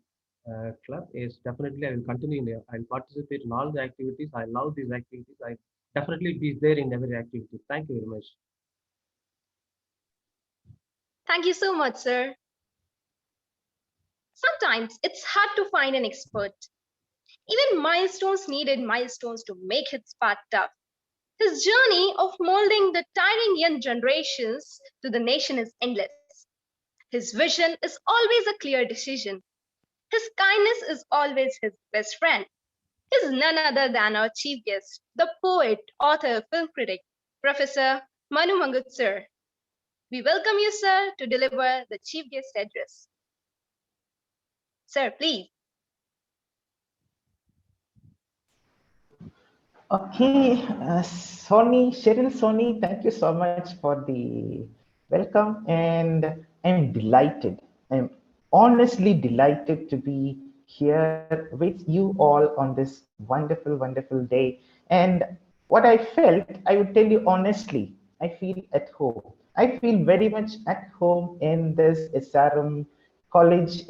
Speaker 11: club. Yes, definitely I will continue in there. I'll participate in all the activities. I love these activities. I definitely be there in every activity. Thank you very much.
Speaker 1: Thank you so much, sir. Sometimes it's hard to find an expert. Even milestones needed milestones to make his path tough. His journey of molding the tiring young generations to the nation is endless. His vision is always a clear decision. His kindness is always his best friend. He is none other than our chief guest, the poet, author, film critic, Professor Manu Mangut sir. We welcome you, sir, to deliver the chief guest address. Sir, please.
Speaker 8: Okay, Sony, thank you so much for the welcome, and I'm delighted. I'm honestly delighted to be here with you all on this wonderful, wonderful day. And what I felt, I would tell you honestly, I feel at home. I feel very much at home in this SRM College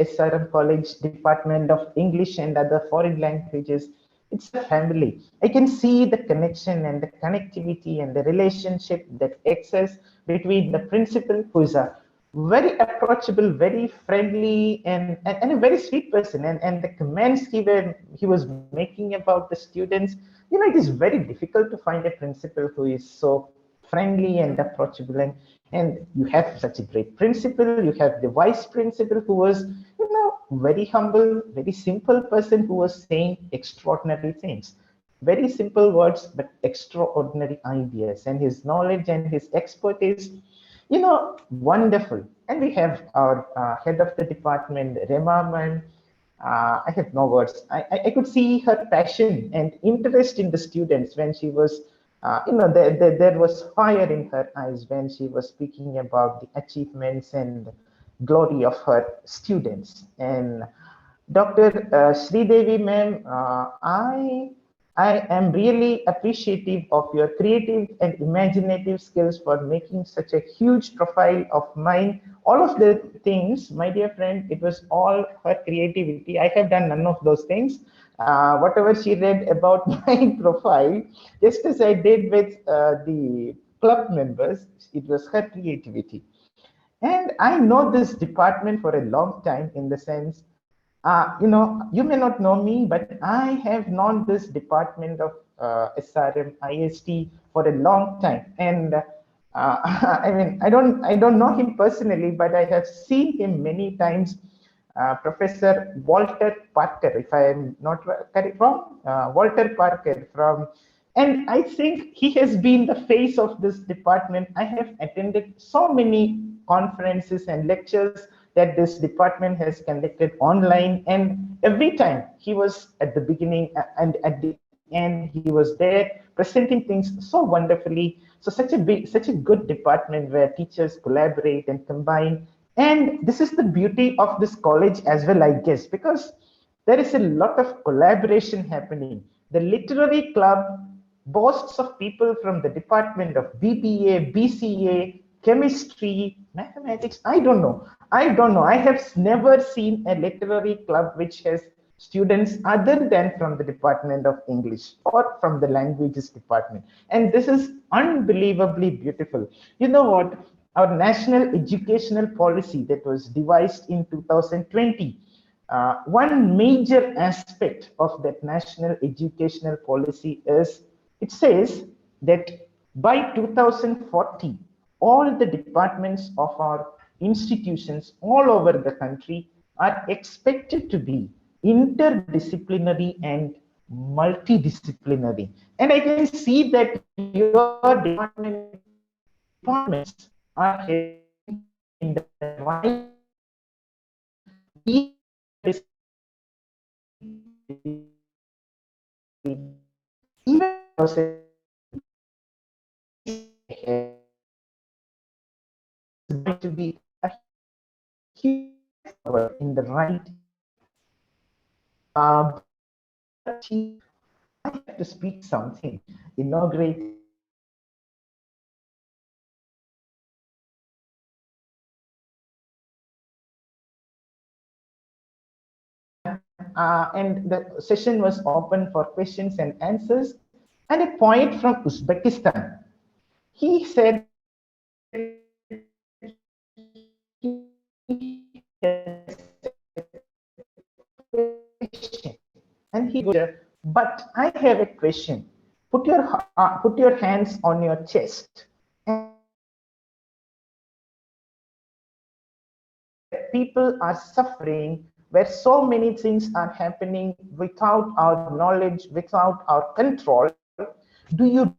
Speaker 8: Department of English and other foreign languages. It's a family. I can see the connection and the connectivity and the relationship that exists between the principal, who is a very approachable, very friendly, and a very sweet person. And the comments he was making about the students, it is very difficult to find a principal who is so friendly and approachable. And you have such a great principal. You have the vice principal who was, very humble, very simple person who was saying extraordinary things. Very simple words, but extraordinary ideas. And his knowledge and his expertise, wonderful. And we have our head of the department, Rema ma'am. I have no words. I could see her passion and interest in the students when she was, there was fire in her eyes when she was speaking about the achievements and glory of her students. And Dr. Sridevi ma'am, I am really appreciative of your creative and imaginative skills for making such a huge profile of mine. All of the things, my dear friend, it was all her creativity. I have done none of those things. Whatever she read about my profile, just as I did with the club members, it was her creativity. And I know this department for a long time, in the sense, you may not know me, but I have known this department of SRM IST for a long time. And I mean, I don't know him personally, but I have seen him many times. Professor Walter Parker, if I am not correct, wrong, Walter Parker from, and I think he has been the face of this department. I have attended so many conferences and lectures that this department has conducted online, and every time he was at the beginning and at the end, he was there presenting things so wonderfully. So such a good department where teachers collaborate and combine. And this is the beauty of this college as well, I guess, because there is a lot of collaboration happening. The literary club boasts of people from the department of BBA, BCA, chemistry, mathematics. I don't know. I have never seen a literary club which has students other than from the Department of English or from the languages department. And this is unbelievably beautiful. You know what? Our national educational policy that was devised in 2020, one major aspect of that national educational policy is, it says that by 2040, all the departments of our institutions all over the country are expected to be interdisciplinary and multidisciplinary. And I can see that your departments are heading in the right even going to be a huge forward in the right. I have to speak something. Inaugurate. And the session was open for questions and answers. And a poet from Uzbekistan, he said he has good, but I have a question. Put your hands on your chest and people are suffering, where so many things are happening without our knowledge, without our control. Do you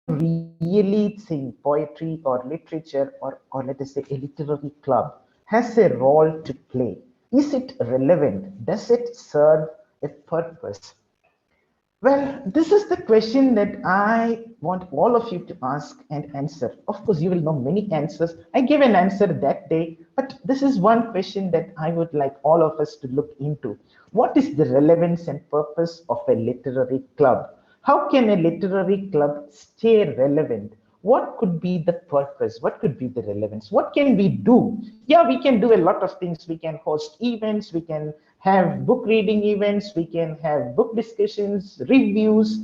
Speaker 8: really think poetry or literature or let us say a literary club has a role to play? Is it relevant? Does it serve a purpose? Well, this is the question that I want all of you to ask and answer. Of course, you will know many answers. I gave an answer that day, but this is one question that I would like all of us to look into. What is the relevance and purpose of a literary club? How can a literary club stay relevant? What could be the purpose? What could be the relevance? What can we do? Yeah, we can do a lot of things. We can host events, we can have book reading events, we can have book discussions, reviews,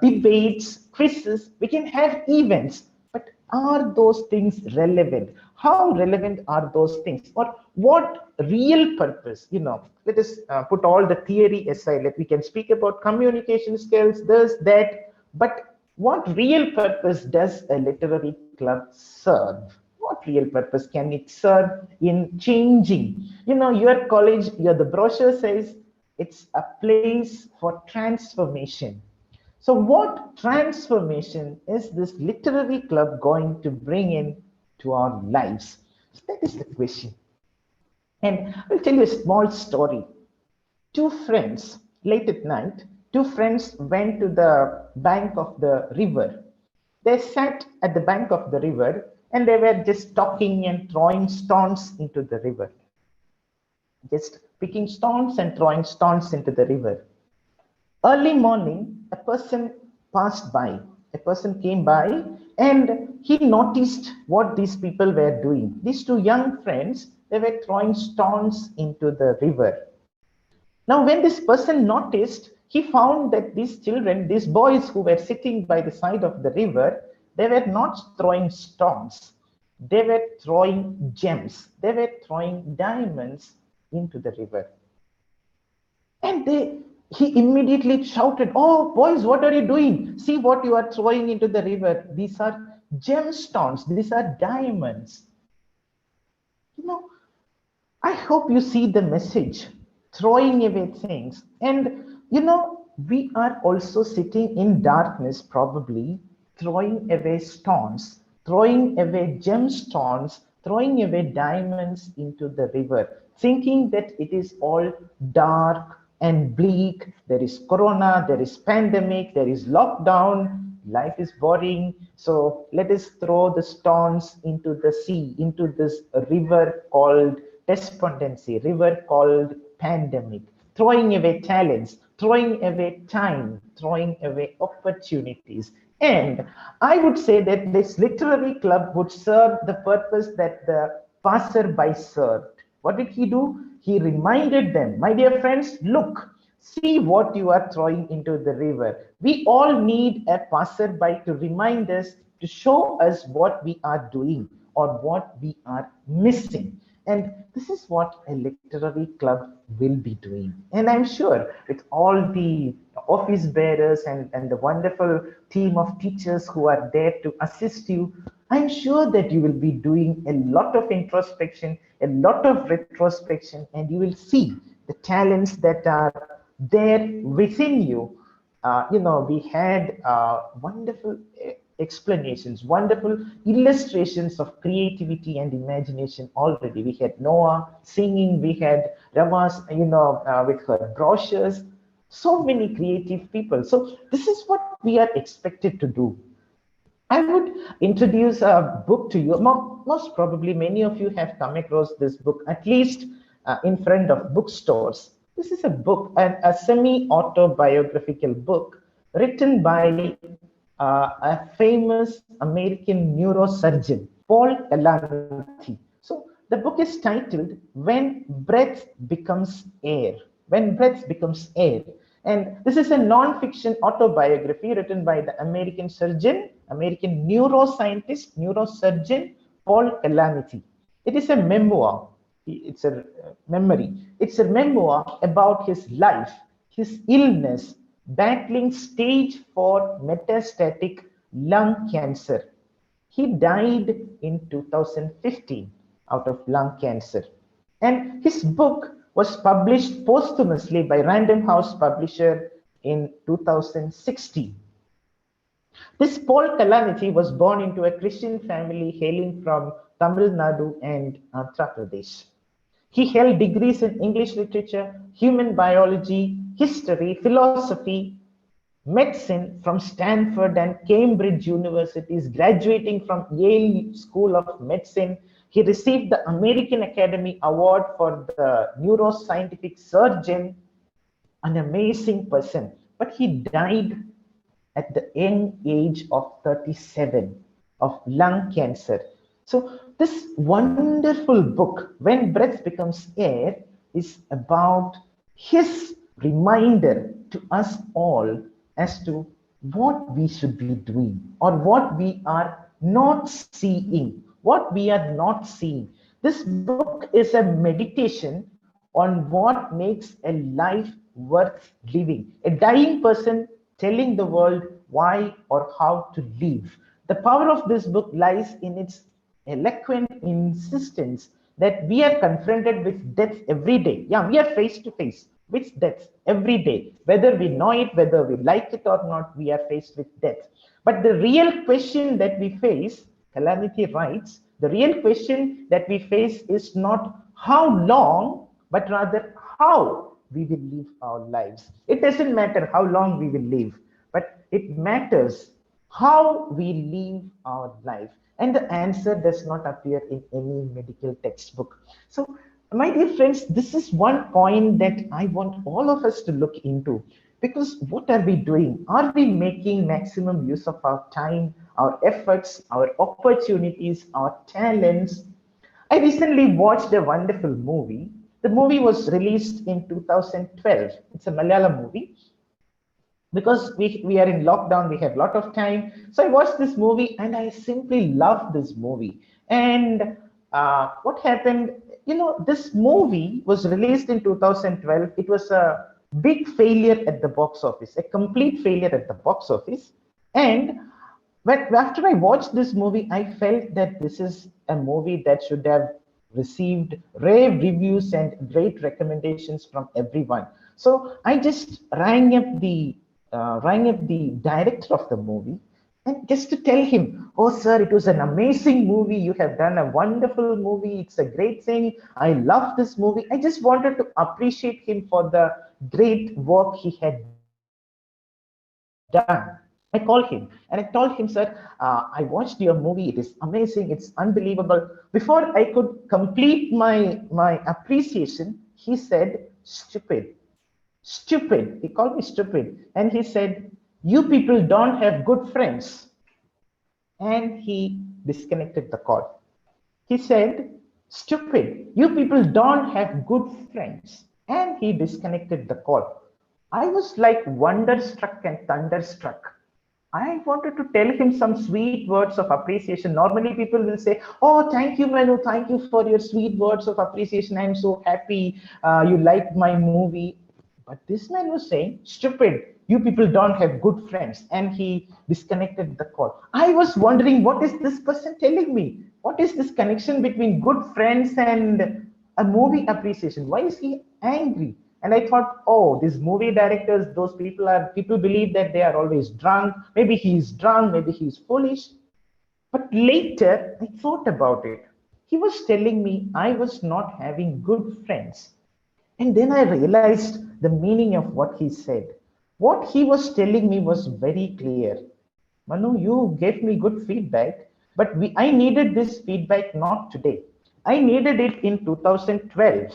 Speaker 8: debates, quizzes, we can have events. But are those things relevant? How relevant are those things? Or what real purpose? Let us put all the theory aside. Let we can speak about communication skills, this, that, but what real purpose does a literary club serve? What real purpose can it serve in changing? Your college, the brochure says it's a place for transformation. So what transformation is this literary club going to bring in to our lives? So that is the question. And I'll tell you a small story. Two friends, late at night, two friends went to the bank of the river. They sat at the bank of the river and they were just talking and throwing stones into the river. Just picking stones and throwing stones into the river. Early morning, a person passed by. A person came by and he noticed what these people were doing. These two young friends, they were throwing stones into the river. Now, when this person noticed, he found that these children, these boys who were sitting by the side of the river, they were not throwing stones. They were throwing gems. They were throwing diamonds into the river. And he immediately shouted, "Oh, boys, what are you doing? See what you are throwing into the river. These are gemstones. These are diamonds." I hope you see the message, throwing away things. And we are also sitting in darkness, probably throwing away stones, throwing away gemstones, throwing away diamonds into the river, thinking that it is all dark and bleak. There is corona, there is pandemic, there is lockdown, life is boring. So let us throw the stones into the sea, into this river called despondency, river called pandemic, throwing away talents, throwing away time, throwing away opportunities. And I would say that this literary club would serve the purpose that the passerby served. What did he do? He reminded them, my dear friends, look, see what you are throwing into the river. We all need a passerby to remind us, to show us what we are doing or what we are missing. And this is what a literary club will be doing. And I'm sure with all the office bearers and the wonderful team of teachers who are there to assist you, I'm sure that you will be doing a lot of introspection, a lot of retrospection, and you will see the talents that are there within you. We had wonderful explanations, wonderful illustrations of creativity and imagination already. We had Noah singing, we had Ramas, with her brochures, so many creative people. So this is what we are expected to do. I would introduce a book to you. Most probably many of you have come across this book, at least in front of bookstores. This is a book, a semi-autobiographical book written by a famous American neurosurgeon, Paul Elanthi. So the book is titled When Breath Becomes Air. When Breath Becomes Air. And this is a non-fiction autobiography written by the American neuroscientist, neurosurgeon, Paul Elanthi. It is a memoir. It's a memory. It's a memoir about his life. his illness, battling stage 4 metastatic lung cancer. He died in 2015 out of lung cancer. And his book was published posthumously by Random House Publisher in 2016. This Paul Kalanithi was born into a Christian family hailing from Tamil Nadu and Andhra Pradesh. He held degrees in English literature, human biology, history, philosophy, medicine from Stanford and Cambridge universities, graduating from Yale School of Medicine. He received the American Academy Award for the neuroscientific surgeon, an amazing person. But he died at the young age of 37 of lung cancer. So this wonderful book, When Breath Becomes Air, is about his reminder to us all as to what we should be doing or what we are not seeing, what we are not seeing. This book is a meditation on what makes a life worth living. A dying person telling the world why or how to live. The power of this book lies in its eloquent insistence that we are confronted with death every day. Yeah, we are face to face with death every day. Whether we know it, whether we like it or not, we are faced with death. But the real question that we face, Kalanithi writes, the real question that we face is not how long, but rather how we will live our lives. It doesn't matter how long we will live, but it matters how we live our life. And the answer does not appear in any medical textbook. So, my dear friends, this is one point that I want all of us to look into. Because what are we doing? Are we making maximum use of our time, our efforts, our opportunities, our talents? I recently watched a wonderful movie. The movie was released in 2012. It's a Malayalam movie. Because we are in lockdown, we have a lot of time. So I watched this movie and I simply loved this movie. And what happened, this movie was released in 2012. It was a big failure at the box office, a complete failure at the box office. And but after I watched this movie, I felt that this is a movie that should have received rave reviews and great recommendations from everyone. So I just rang up the director of the movie and just to tell him, oh sir, it was an amazing movie. You have done a wonderful movie. It's a great thing. I love this movie. I just wanted to appreciate him for the great work he had done. I called him and I told him, sir, I watched your movie. It is amazing. It's unbelievable. Before I could complete my appreciation, he said, stupid. Stupid. He called me stupid. And he said, you people don't have good friends. And he disconnected the call. He said, stupid. You people don't have good friends. And he disconnected the call. I was like wonderstruck and thunderstruck. I wanted to tell him some sweet words of appreciation. Normally, people will say, oh, thank you, Manu. Thank you for your sweet words of appreciation. I'm so happy you liked my movie. But this man was saying, stupid, you people don't have good friends. And he disconnected the call. I was wondering, what is this person telling me? What is this connection between good friends and a movie appreciation? Why is he angry? And I thought, oh, these movie directors, those people believe that they are always drunk. Maybe he's drunk, maybe he's foolish. But later, I thought about it. He was telling me I was not having good friends. And then I realized the meaning of what he said. What he was telling me was very clear. Manu, you gave me good feedback, but I needed this feedback not today. I needed it in 2012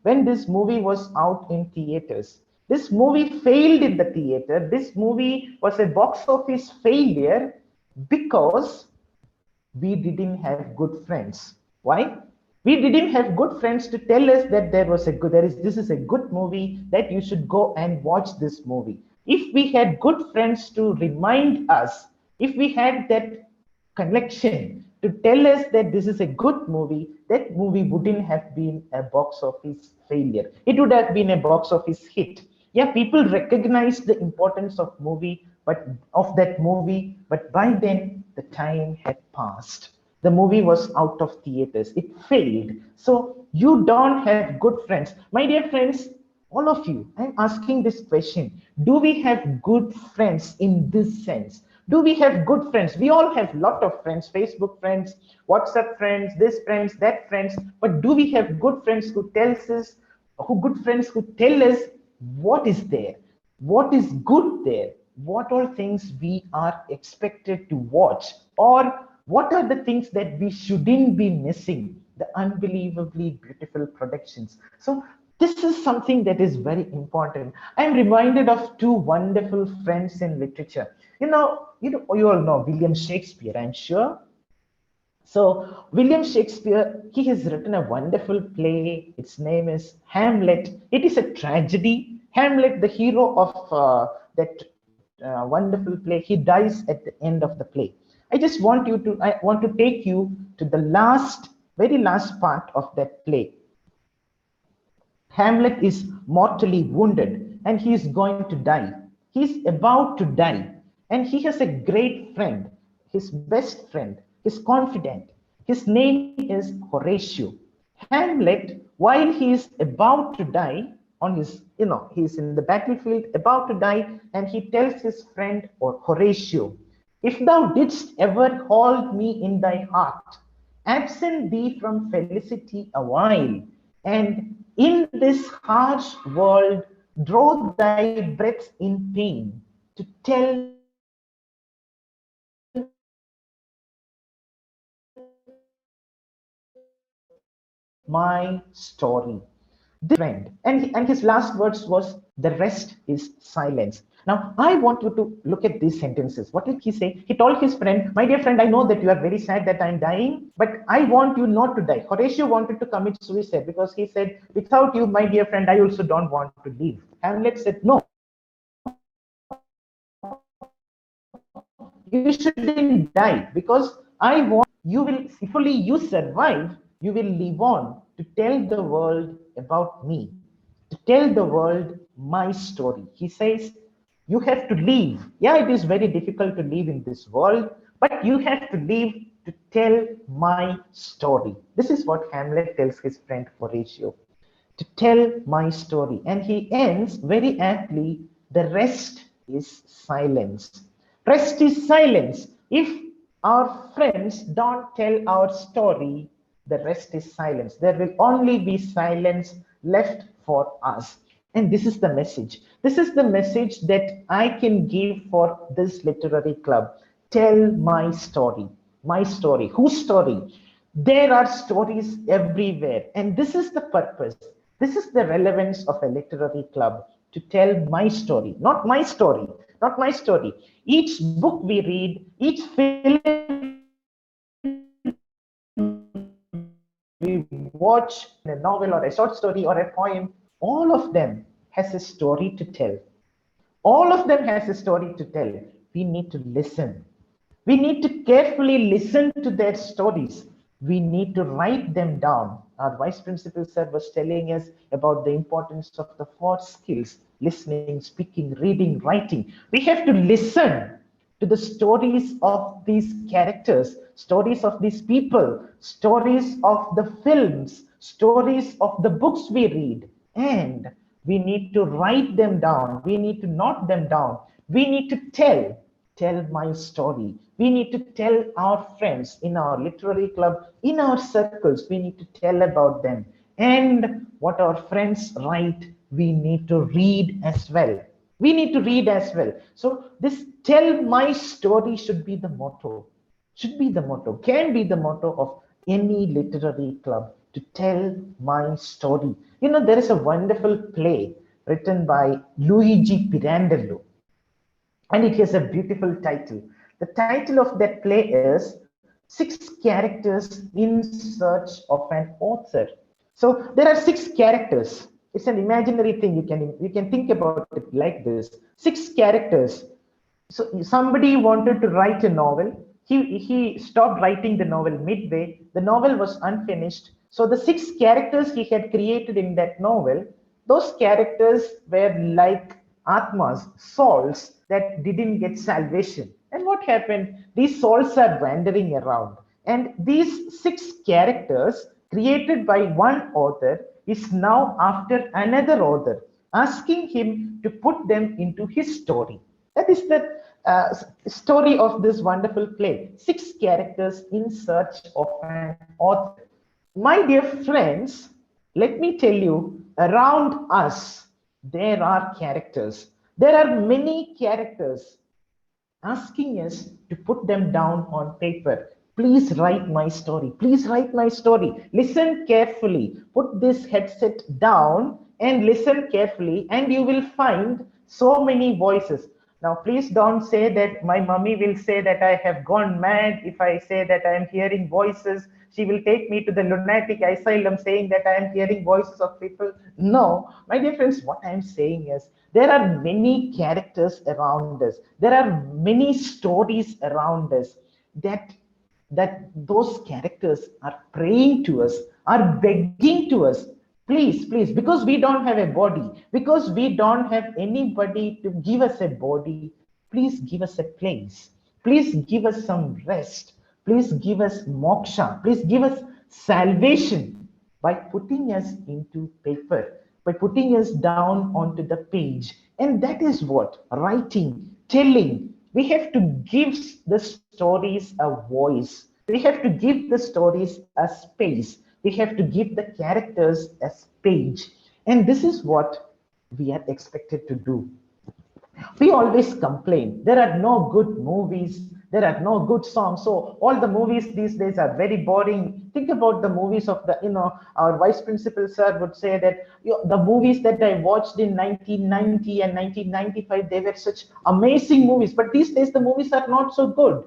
Speaker 8: when this movie was out in theaters. This movie failed in the theater. This movie was a box office failure because we didn't have good friends. Why? We didn't have good friends to tell us that this is a good movie, that you should go and watch this movie. If we had good friends to remind us, if we had that connection to tell us that this is a good movie, that movie wouldn't have been a box office failure. It would have been a box office hit. Yeah, people recognized the importance of that movie, but by then the time had passed. The movie was out of theaters. It failed. So you don't have good friends. My dear friends, all of you, I'm asking this question. Do we have good friends in this sense? Do we have good friends? We all have a lot of friends, Facebook friends, WhatsApp friends, this friends, that friends. But do we have good friends who good friends who tell us what is there, what is good there, what all things we are expected to watch, or what are the things that we shouldn't be missing, the unbelievably beautiful productions. So this is something that is very important. I'm reminded of two wonderful friends in literature. You all know William Shakespeare, I'm sure. So William Shakespeare, he has written a wonderful play. Its name is Hamlet. It is a tragedy. Hamlet, the hero of that wonderful play, he dies at the end of the play. I want to take you to the very last part of that play. Hamlet is mortally wounded and he is going to die. He is about to die, and he has a great friend, his best friend, his confidant. His name is Horatio. Hamlet, while he is about to die, he is in the battlefield about to die, and he tells his friend or Horatio, "If thou didst ever hold me in thy heart, absent thee from felicity a while, and in this harsh world draw thy breath in pain, to tell my story." This friend, and his last words was, "The rest is silence." Now, I want you to look at these sentences. What did he say? He told his friend, "My dear friend, I know that you are very sad that I'm dying, but I want you not to die." Horatio wanted to commit suicide because he said, "Without you, my dear friend, I also don't want to live." Hamlet said, "No, you shouldn't die, because I want you will, if only you survive, you will live on to tell the world about me, to tell the world my story." He says, you have to live. Yeah, it is very difficult to live in this world, but you have to live to tell my story. This is what Hamlet tells his friend Horatio, to tell my story. And he ends very aptly, "The rest is silence." Rest is silence. If our friends don't tell our story, the rest is silence. There will only be silence left for us. And this is the message. This is the message that I can give for this literary club. Tell my story. My story. Whose story? There are stories everywhere. And this is the purpose. This is the relevance of a literary club, to tell my story, not my story, not my story. Each book we read, each film we watch, a novel or a short story or a poem, all of them has a story to tell. All of them has a story to tell. We need to listen. We need to carefully listen to their stories. We need to write them down. Our vice principal sir was telling us about the importance of the four skills: listening, speaking, reading, writing. We have to listen to the stories of these characters, stories of these people, stories of the films, stories of the books we read. And we need to write them down. We need to note them down. We need to tell my story. We need to tell our friends in our literary club, in our circles. We need to tell about them. And what our friends write, we need to read as well. We need to read as well. So this "tell my story" should be the motto, can be the motto of any literary club, to tell my story. There is a wonderful play written by Luigi Pirandello, and it has a beautiful title. The title of that play is "Six Characters in Search of an Author." So there are six characters. It's an imaginary thing. You can think about it like this: six characters. So somebody wanted to write a novel. he stopped writing the novel midway. The novel was unfinished. So the 6 characters he had created in that novel, those characters were like Atmas, souls that didn't get salvation. And what happened? These souls are wandering around. And these 6 characters created by one author is now after another author, asking him to put them into his story. That is the story of this wonderful play. 6 characters in search of an author. My dear friends, let me tell you, around us, there are characters. There are many characters asking us to put them down on paper. Please write my story. Please write my story. Listen carefully. Put this headset down and listen carefully, and you will find so many voices. Now, please don't say that my mummy will say that I have gone mad if I say that I am hearing voices. She will take me to the lunatic asylum saying that I am hearing voices of people. No, my dear friends, what I am saying is there are many characters around us. There are many stories around us that those characters are praying to us, are begging to us, please, please, because we don't have a body, because we don't have anybody to give us a body, please give us a place. Please give us some rest. Please give us moksha. Please give us salvation by putting us into paper, by putting us down onto the page. And that is what writing, telling. We have to give the stories a voice. We have to give the stories a space. We have to give the characters a page. And this is what we are expected to do. We always complain there are no good movies, there are no good songs, so all the movies these days are very boring. Think about the movies of the, our vice principal sir would say that the movies that I watched in 1990 and 1995, they were such amazing movies, but these days the movies are not so good.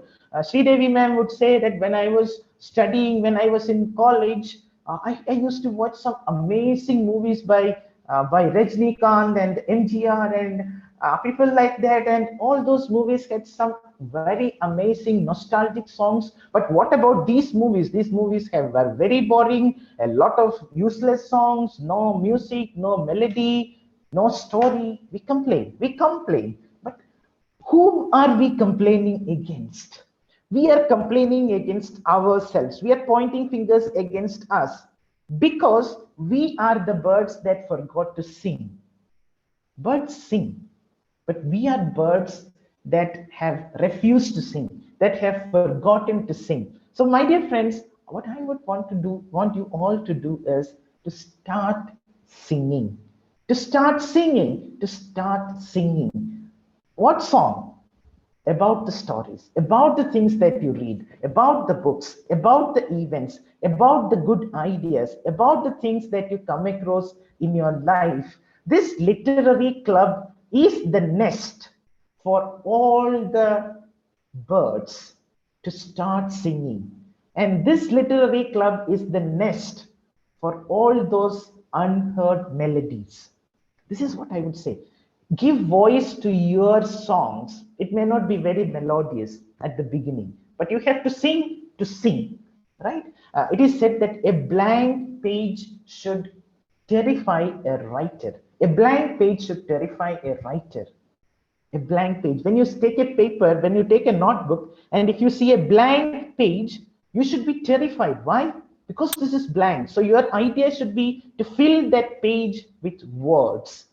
Speaker 8: Sri Devi ma'am would say that when I was studying, when I was in college, I used to watch some amazing movies by Rajnikant and MGR and people like that, and all those movies had some very amazing nostalgic songs. But what about these movies? These movies were very boring, a lot of useless songs, no music, no melody, no story. We complain, but whom are we complaining against? We are complaining against ourselves. We are pointing fingers against us because we are the birds that forgot to sing. Birds sing, but we are birds that have refused to sing, that have forgotten to sing. So, my dear friends, what I would want you all to do is to start singing, to start singing, to start singing. What song? About the stories, about the things that you read, about the books, about the events, about the good ideas, about the things that you come across in your life. This literary club is the nest for all the birds to start singing. And this literary club is the nest for all those unheard melodies. This is what I would say. Give voice to your songs. It may not be very melodious at the beginning, but you have to sing, right? It is said that a blank page should terrify a writer. A blank page should terrify a writer. A blank page. When you take a paper, when you take a notebook, and if you see a blank page, you should be terrified. Why? Because this is blank. So your idea should be to fill that page with words,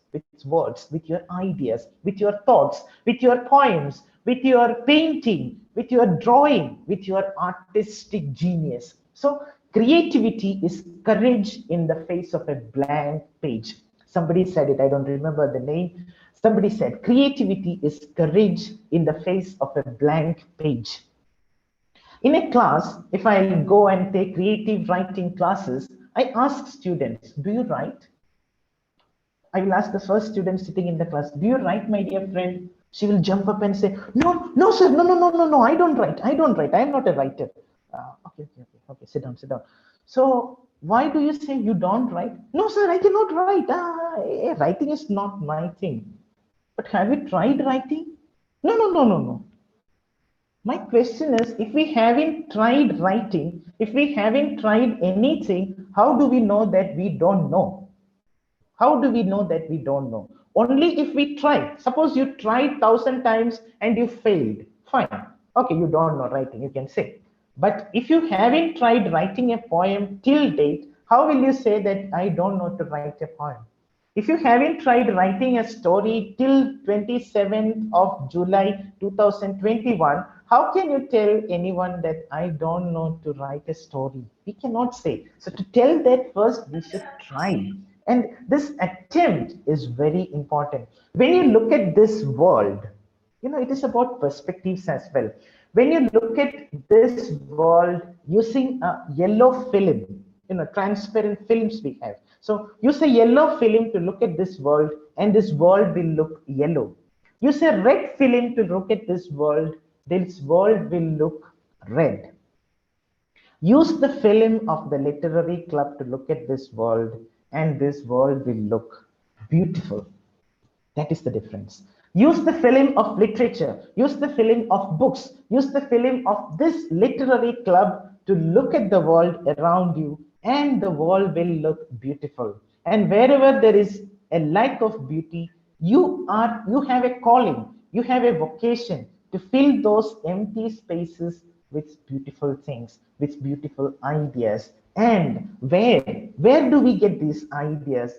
Speaker 8: with your ideas, with your thoughts, with your poems, with your painting, with your drawing, with your artistic genius. So creativity is courage in the face of a blank page. Somebody said it, I don't remember the name. Somebody said, creativity is courage in the face of a blank page. In a class, if I go and take creative writing classes, I ask students, do you write? I will ask the first student sitting in the class, do you write, my dear friend? She will jump up and say, no, no, sir, no, I don't write. I am not a writer. Okay, sit down. So why do you say you don't write? No, sir, I cannot write. Writing is not my thing. But have you tried writing? No. My question is, if we haven't tried writing, if we haven't tried anything, how do we know that we don't know? How do we know that we don't know? Only if we try. Suppose you tried 1,000 times and you failed. Fine. Okay, you don't know writing, you can say. But if you haven't tried writing a poem till date, how will you say that I don't know to write a poem? If you haven't tried writing a story till 27th of July 2021, how can you tell anyone that I don't know to write a story? We cannot say. So to tell that, first we should try. And this attempt is very important. When you look at this world, it is about perspectives as well. When you look at this world using a yellow film, transparent films we have. So use a yellow film to look at this world, and this world will look yellow. Use a red film to look at this world will look red. Use the film of the literary club to look at this world, and this world will look beautiful. That is the difference. Use the film of literature, use the film of books, use the film of this literary club to look at the world around you, and the world will look beautiful. And wherever there is a lack of beauty, you have a calling, you have a vocation to fill those empty spaces with beautiful things, with beautiful ideas. And where do we get these ideas?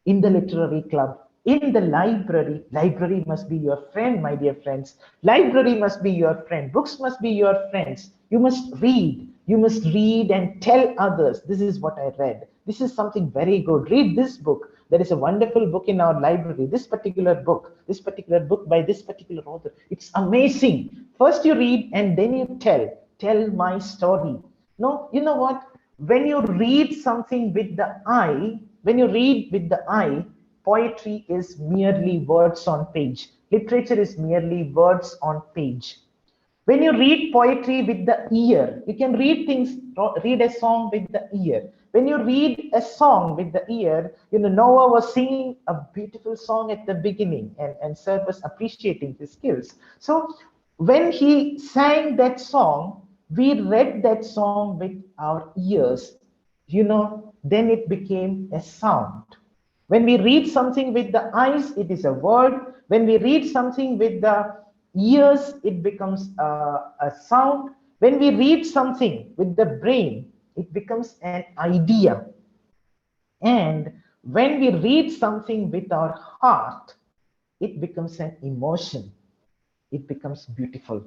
Speaker 8: In the literary club, in the library. Library must be your friend, my dear friends. Library must be your friend. Books must be your friends. You must read. You must read and tell others, this is what I read. This is something very good. Read this book. There is a wonderful book in our library. This particular book by this particular author. It's amazing. First you read and then you tell my story. No, you know what? When you read something with the eye, poetry is merely words on page. Literature is merely words on page. When you read poetry with the ear, you can read a song with the ear. When you read a song with the ear, Noah was singing a beautiful song at the beginning, and Sir was appreciating his skills. So when he sang that song, we read that song with our ears, then it became a sound. When we read something with the eyes, it is a word. When we read something with the ears, it becomes a sound. When we read something with the brain, it becomes an idea. And when we read something with our heart, it becomes an emotion. It becomes beautiful.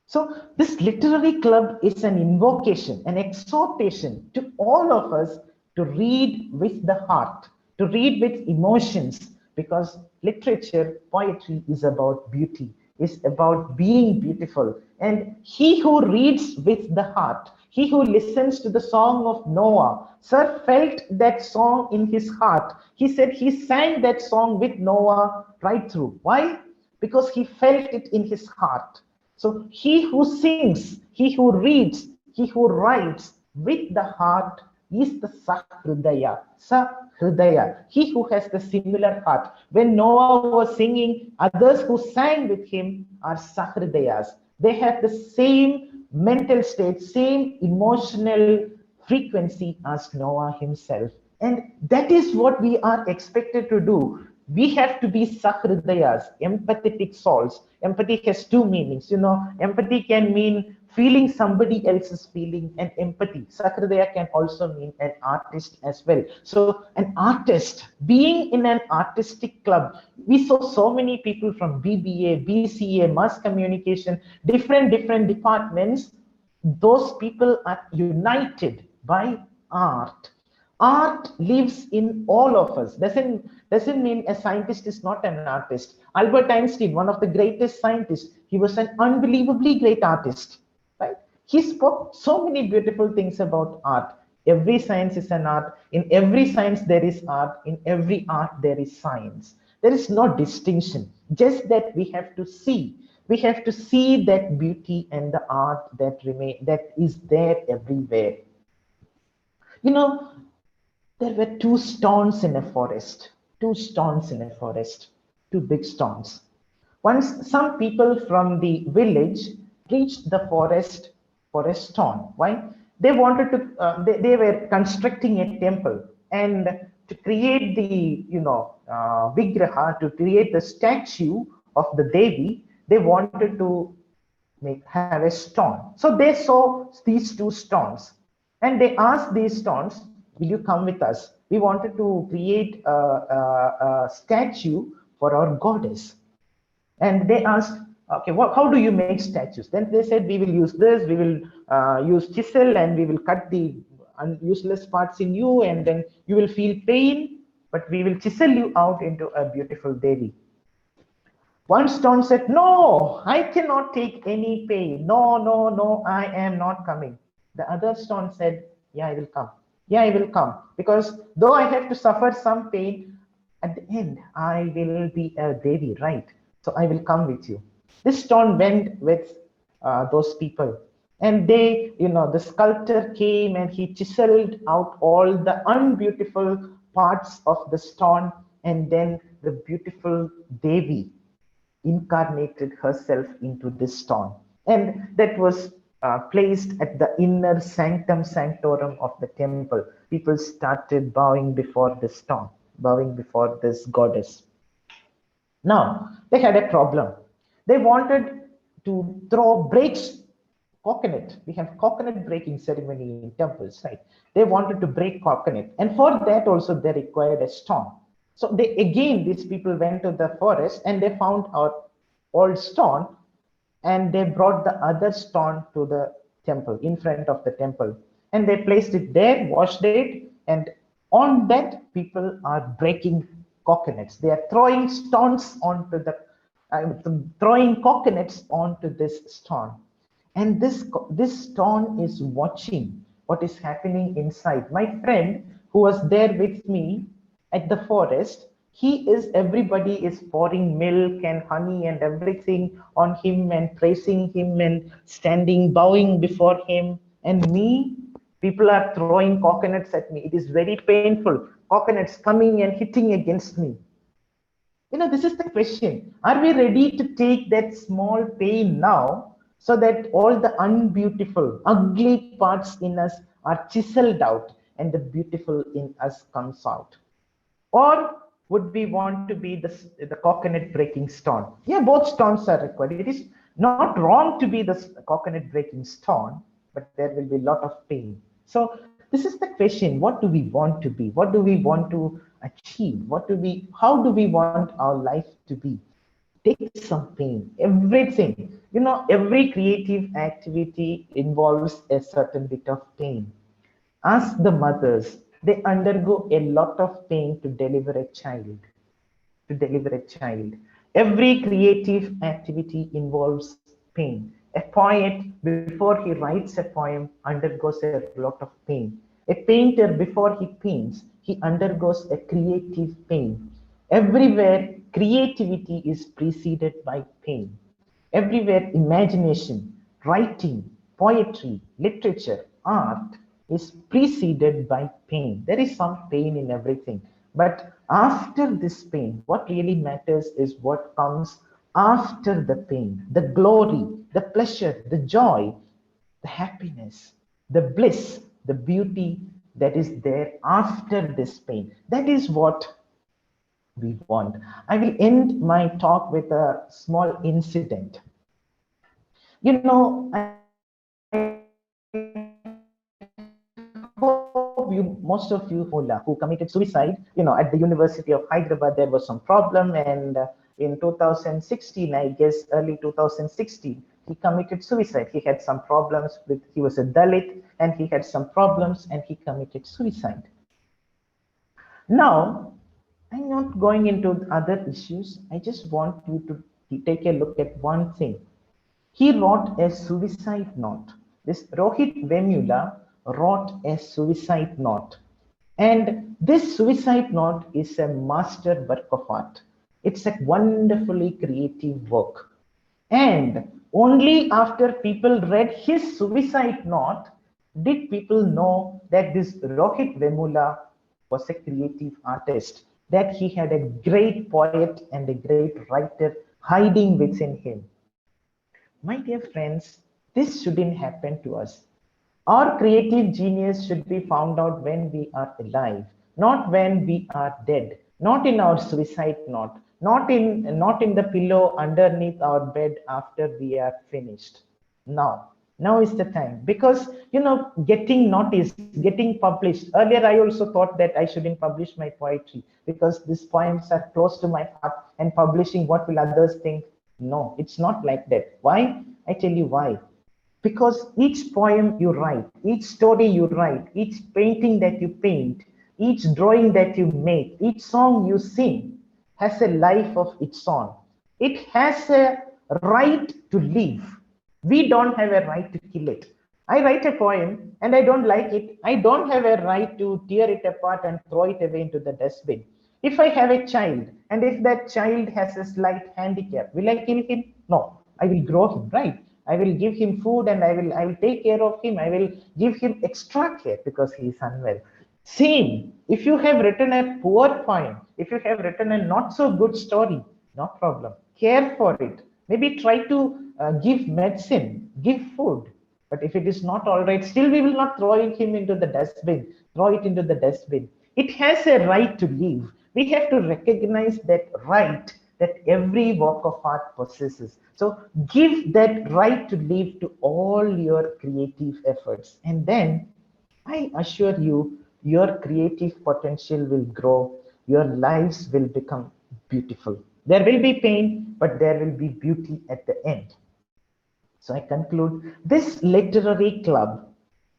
Speaker 8: So this literary club is an invocation, an exhortation to all of us to read with the heart, to read with emotions, because literature, poetry is about beauty, is about being beautiful. And he who reads with the heart, he who listens to the song of Noah, Sir felt that song in his heart. He said he sang that song with Noah right through. Why? Because he felt it in his heart. So he who sings, he who reads, he who writes with the heart is the Sahridaya. Sahridaya, he who has the similar heart. When Noah was singing, others who sang with him are Sahridayas. They have the same mental state, same emotional frequency as Noah himself. And that is what we are expected to do. We have to be Sahridayas, empathetic souls. Empathy has two meanings. Empathy can mean feeling somebody else's feeling, and empathy. Sahridaya can also mean an artist as well. So an artist, being in an artistic club, we saw so many people from BBA, BCA, mass communication, different departments. Those people are united by art. Art lives in all of us. Doesn't mean a scientist is not an artist. Albert Einstein, one of the greatest scientists, he was an unbelievably great artist, right? He spoke so many beautiful things about art. Every science is an art. In every science there is art. In every art there is science. There is no distinction. Just that we have to see. We have to see that beauty and the art that is there everywhere. There were two stones in a forest, two big stones. Once some people from the village, reached the forest stone. Why? They wanted to, they were constructing a temple, and to create the, Vigraha, to create the statue of the Devi, they wanted to have a stone. So they saw these two stones and they asked these stones, will you come with us? We wanted to create a statue for our goddess. And they asked, okay, how do you make statues? Then they said, we will use this, we will use chisel, and we will cut the useless parts in you, and then you will feel pain, but we will chisel you out into a beautiful Devi. One stone said, no, I cannot take any pain. No, no, no, I am not coming. The other stone said, yeah, I will come. Yeah, I will come. Because though I have to suffer some pain, at the end, I will be a Devi, right? So I will come with you. This stone went with those people. And they, the sculptor came and he chiseled out all the unbeautiful parts of the stone, and then the beautiful Devi incarnated herself into this stone, and that was placed at the inner sanctum sanctorum of the temple. People started bowing before this stone, bowing before this goddess. Now they had a problem. They wanted to break coconut. We have coconut breaking ceremony in temples, right? They wanted to break coconut, and for that also they required a stone. So these people went to the forest and they found our old stone, and they brought the other stone to the temple, in front of the temple, and they placed it there, washed it, and on that people are breaking coconuts. They are throwing stones onto the, throwing coconuts onto this stone. And this stone is watching what is happening inside. My friend who was there with me at the forest, everybody is pouring milk and honey and everything on him and praising him and standing, bowing before him. And me, people are throwing coconuts at me. It is very painful. Coconuts coming and hitting against me. This is the question. Are we ready to take that small pain now, so that all the unbeautiful, ugly parts in us are chiseled out and the beautiful in us comes out? Or would we want to be the coconut breaking stone? Yeah, both stones are required. It is not wrong to be the coconut breaking stone, but there will be a lot of pain. So this is the question: what do we want to be? What do we want to achieve? How do we want our life to be? Take some pain. Everything, every creative activity involves a certain bit of pain. Ask the mothers, they undergo a lot of pain to deliver a child. Every creative activity involves pain. A poet, before he writes a poem, undergoes a lot of pain. A painter, before he paints, he undergoes a creative pain. Everywhere, creativity is preceded by pain. Everywhere, imagination, writing, poetry, literature, art is preceded by pain. There is some pain in everything. But after this pain, what really matters is what comes after the pain: the glory, the pleasure, the joy, the happiness, the bliss, the beauty that is there after this pain. That is what we want. I will end my talk with a small incident. Most of you who committed suicide, at the University of Hyderabad, there was some problem, and in 2016, I guess early 2016, he committed suicide. He had some problems he was a Dalit, and he had some problems, and he committed suicide. Now, I'm not going into other issues. I just want you to take a look at one thing. He wrote a suicide note. This Rohit Vemula wrote a suicide note. And this suicide note is a master work of art. It's a wonderfully creative work. And only after people read his suicide note did people know that this Rohit Vemula was a creative artist, that he had a great poet and a great writer hiding within him. My dear friends, this shouldn't happen to us. Our creative genius should be found out when we are alive, not when we are dead, not in our suicide note, not in the pillow underneath our bed after we are finished. Now is the time, because getting noticed, getting published. Earlier I also thought that I shouldn't publish my poetry because these poems are close to my heart, and publishing, what will others think? No, it's not like that. Why? I tell you why. Because each poem you write, each story you write, each painting that you paint, each drawing that you make, each song you sing has a life of its own. It has a right to live. We don't have a right to kill it. I write a poem and I don't like it. I don't have a right to tear it apart and throw it away into the dustbin. If I have a child and if that child has a slight handicap, will I kill him? No, I will grow him, right? I will give him food and I will take care of him. I will give him extra care because he is unwell. Same, if you have written a poor poem, if you have written a not so good story, no problem. Care for it. Maybe try to give medicine, give food. But if it is not all right, still we will not throw him into the dustbin, throw it into the dustbin. It has a right to live. We have to recognize that right that every work of art possesses. So give that right to live to all your creative efforts. And then I assure you, your creative potential will grow, your lives will become beautiful. There will be pain, but there will be beauty at the end. So I conclude, this literary club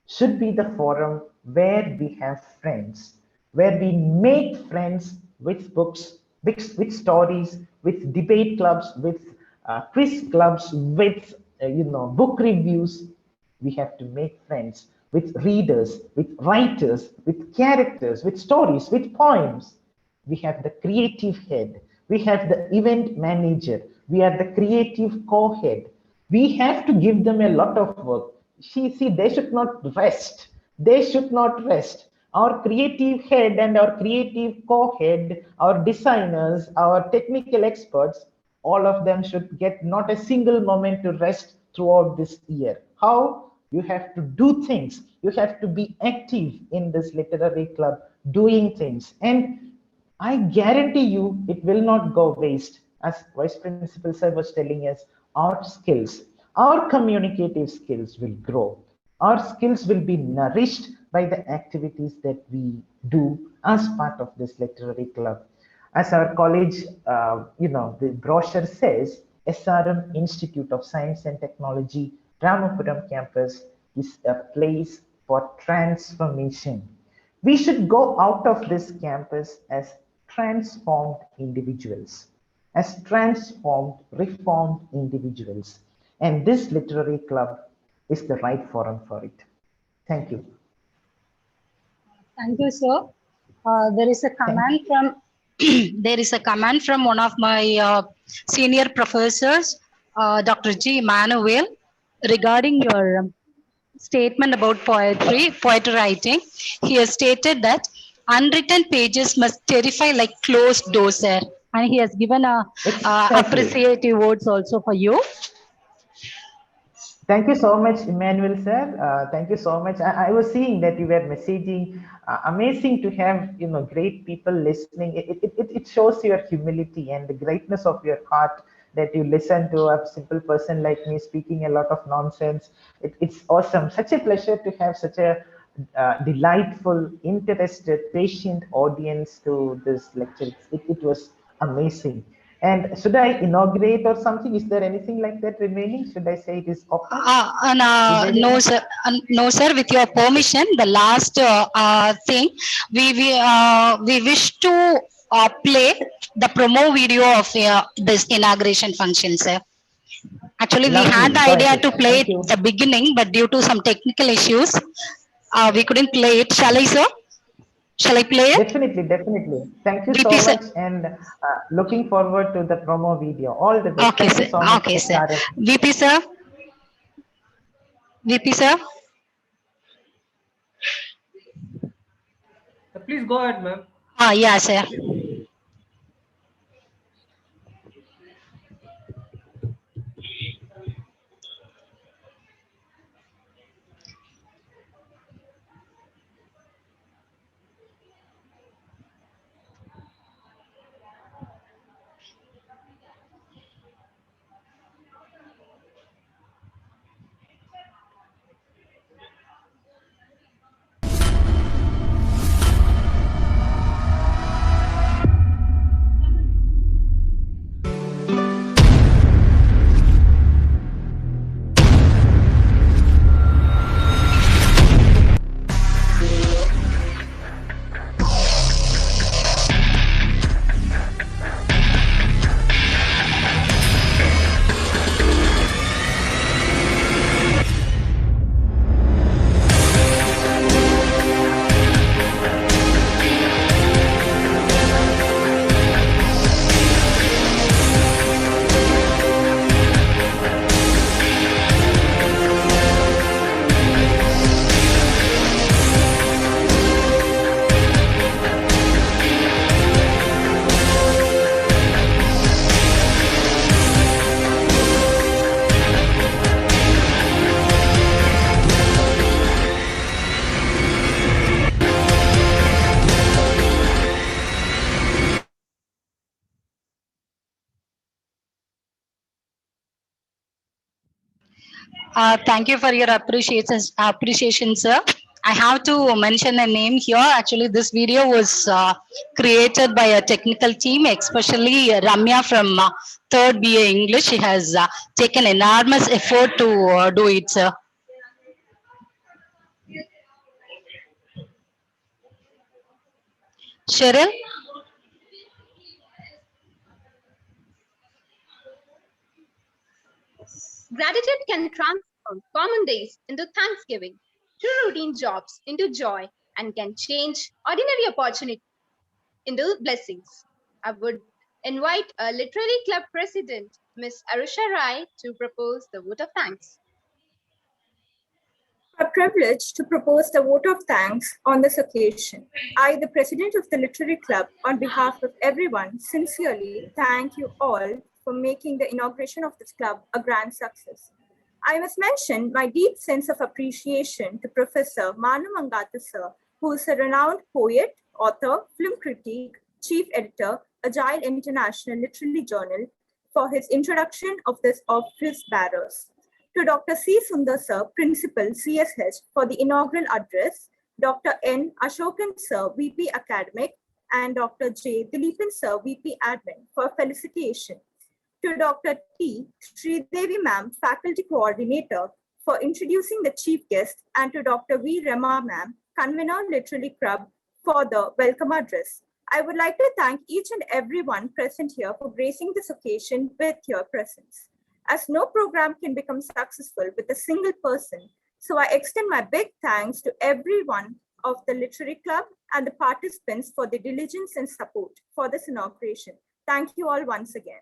Speaker 8: should be the forum where we have friends, where we make friends with books, with stories, with debate clubs, with quiz clubs, with book reviews. We have to make friends with readers, with writers, with characters, with stories, with poems. We have the creative head, we have the event manager, we are the creative co-head. We have to give them a lot of work. See, they should not rest. They should not rest. Our creative head and our creative co-head, our designers, our technical experts, all of them should get not a single moment to rest throughout this year. How? You have to do things. You have to be active in this literary club, doing things. And I guarantee you it will not go waste. As Vice Principal Sir was telling us, our skills, our communicative skills will grow. Our skills will be nourished by the activities that we do as part of this literary club. As our college, the brochure says, SRM Institute of Science and Technology, Ramapuram campus is a place for transformation. We should go out of this campus as transformed individuals, as transformed, reformed individuals. And this literary club is the right forum for it. Thank you.
Speaker 5: Thank you, sir. There is a comment from there is a comment from one of my senior professors, Dr. G. Manuel, regarding your statement about poetry writing. He has stated that unwritten pages must terrify like closed doors, sir. And he has given a appreciative words also for you.
Speaker 8: Thank you so much, Emmanuel, sir. Thank you so much. I was seeing that you were messaging. Amazing to have great people listening. It shows your humility and the greatness of your heart that you listen to a simple person like me speaking a lot of nonsense. It's awesome. Such a pleasure to have such a delightful, interested, patient audience to this lecture. It was amazing. And should I inaugurate or something? Is there anything like that remaining? Should I say it is open?
Speaker 5: No, sir. No, sir. With your permission, the last thing we wish to play the promo video of this inauguration function, sir. Actually, we had the idea to play it at the beginning, but due to some technical issues, we couldn't play it. Shall I, sir? Shall I play it?
Speaker 8: Definitely. Thank you so much, and looking forward to the promo video. All the best.
Speaker 5: Okay,
Speaker 8: Thank
Speaker 5: sir.
Speaker 8: you so much,
Speaker 5: Okay, sir.
Speaker 8: SRM.
Speaker 5: VP, sir. VP, sir.
Speaker 11: Please go ahead, ma'am.
Speaker 5: Yeah, sir. Thank you for your appreciation, sir. I have to mention a name here. Actually, this video was created by a technical team, especially Ramya from third BA English. She has taken enormous effort to do it, sir. Cheryl?
Speaker 1: Gratitude can transform common days into Thanksgiving, true routine jobs into joy, and can change ordinary opportunities into blessings. I would invite a literary club president, Miss Arusha Rai, to propose the vote of thanks.
Speaker 10: A privilege to propose the vote of thanks on this occasion. I, the president of the Literary Club, on behalf of everyone, sincerely thank you all for making the inauguration of this club a grand success. I must mention my deep sense of appreciation to Professor Manu Mangata sir, who is a renowned poet, author, film critic, chief editor, Agile International Literary Journal, for his introduction of this office bearers. To Dr. C. Sundar sir, Principal CSH, for the inaugural address, Dr. N. Ashokan sir, VP Academic, and Dr. J. Dileepan sir, VP Admin, for felicitation. To Dr. T. Sridevi ma'am, Faculty Coordinator, for introducing the chief guest, and to Dr. V. Rama ma'am, Convener Literary Club, for the welcome address. I would like to thank each and everyone present here for gracing this occasion with your presence. As no program can become successful with a single person, so I extend my big thanks to everyone of the Literary Club and the participants for their diligence and support for this inauguration. Thank you all once again.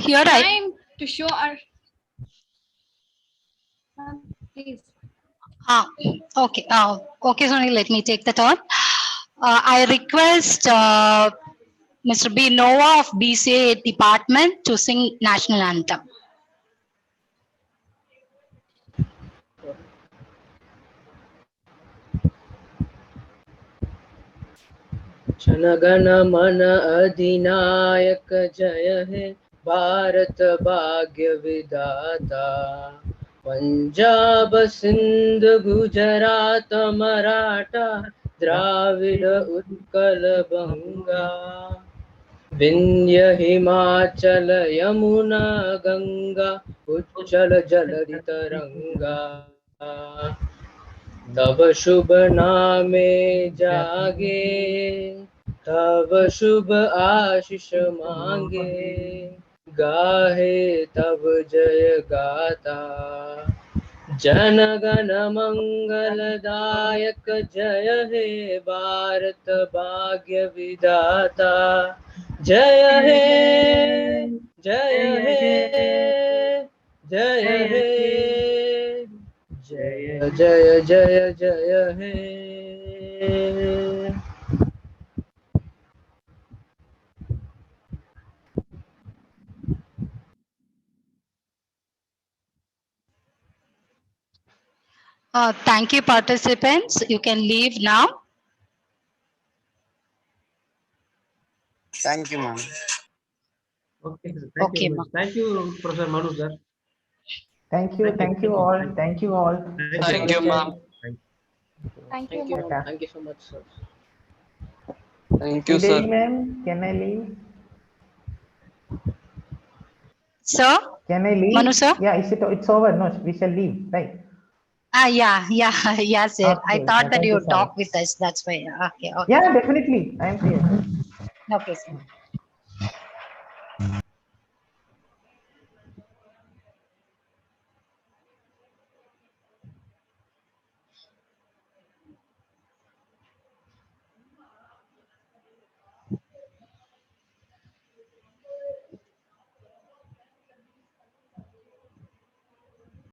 Speaker 5: Here
Speaker 2: Time to show our. Please.
Speaker 5: Okay. Okay, Sonny, let me take the turn. I request Mr. B. Nova of BCA department to sing national anthem.
Speaker 3: जनगण मन अधिनायक जय हे भारत भाग्य विधाता पंजाब सिंध गुजरात मराठा द्राविड उत्कल बंगा विंध्य हिमाचल यमुना गंगा उच्चल जलधि तरंगा तब शुभ नामे जागे तब शुभ आशीष मांगे गाहे तब जय गाता जन गण मंगलदायक जय हे भारत भाग्य विधाता जय हे जय हे जय हे जय जय जय जय हे
Speaker 5: Thank you, participants. You can leave now.
Speaker 12: Thank you, ma'am.
Speaker 11: Okay, sir. Thank you very much. Thank you, Professor Manu, sir.
Speaker 8: Thank you all. Thank you all.
Speaker 12: Thank you, ma'am.
Speaker 9: Thank you.
Speaker 3: Thank you so much, sir.
Speaker 12: Thank you, sir.
Speaker 8: Ma'am, can I leave?
Speaker 5: Sir?
Speaker 8: Can I leave?
Speaker 5: Manu, sir?
Speaker 8: Yeah, it's over. No, we shall leave, right?
Speaker 5: Yeah, sir.
Speaker 8: Okay,
Speaker 5: I thought that
Speaker 8: thank
Speaker 5: you
Speaker 8: you
Speaker 5: would
Speaker 8: so
Speaker 5: talk
Speaker 8: much.
Speaker 5: with us. That's why. Okay.
Speaker 8: Yeah, definitely. I am here.
Speaker 5: Okay, sir.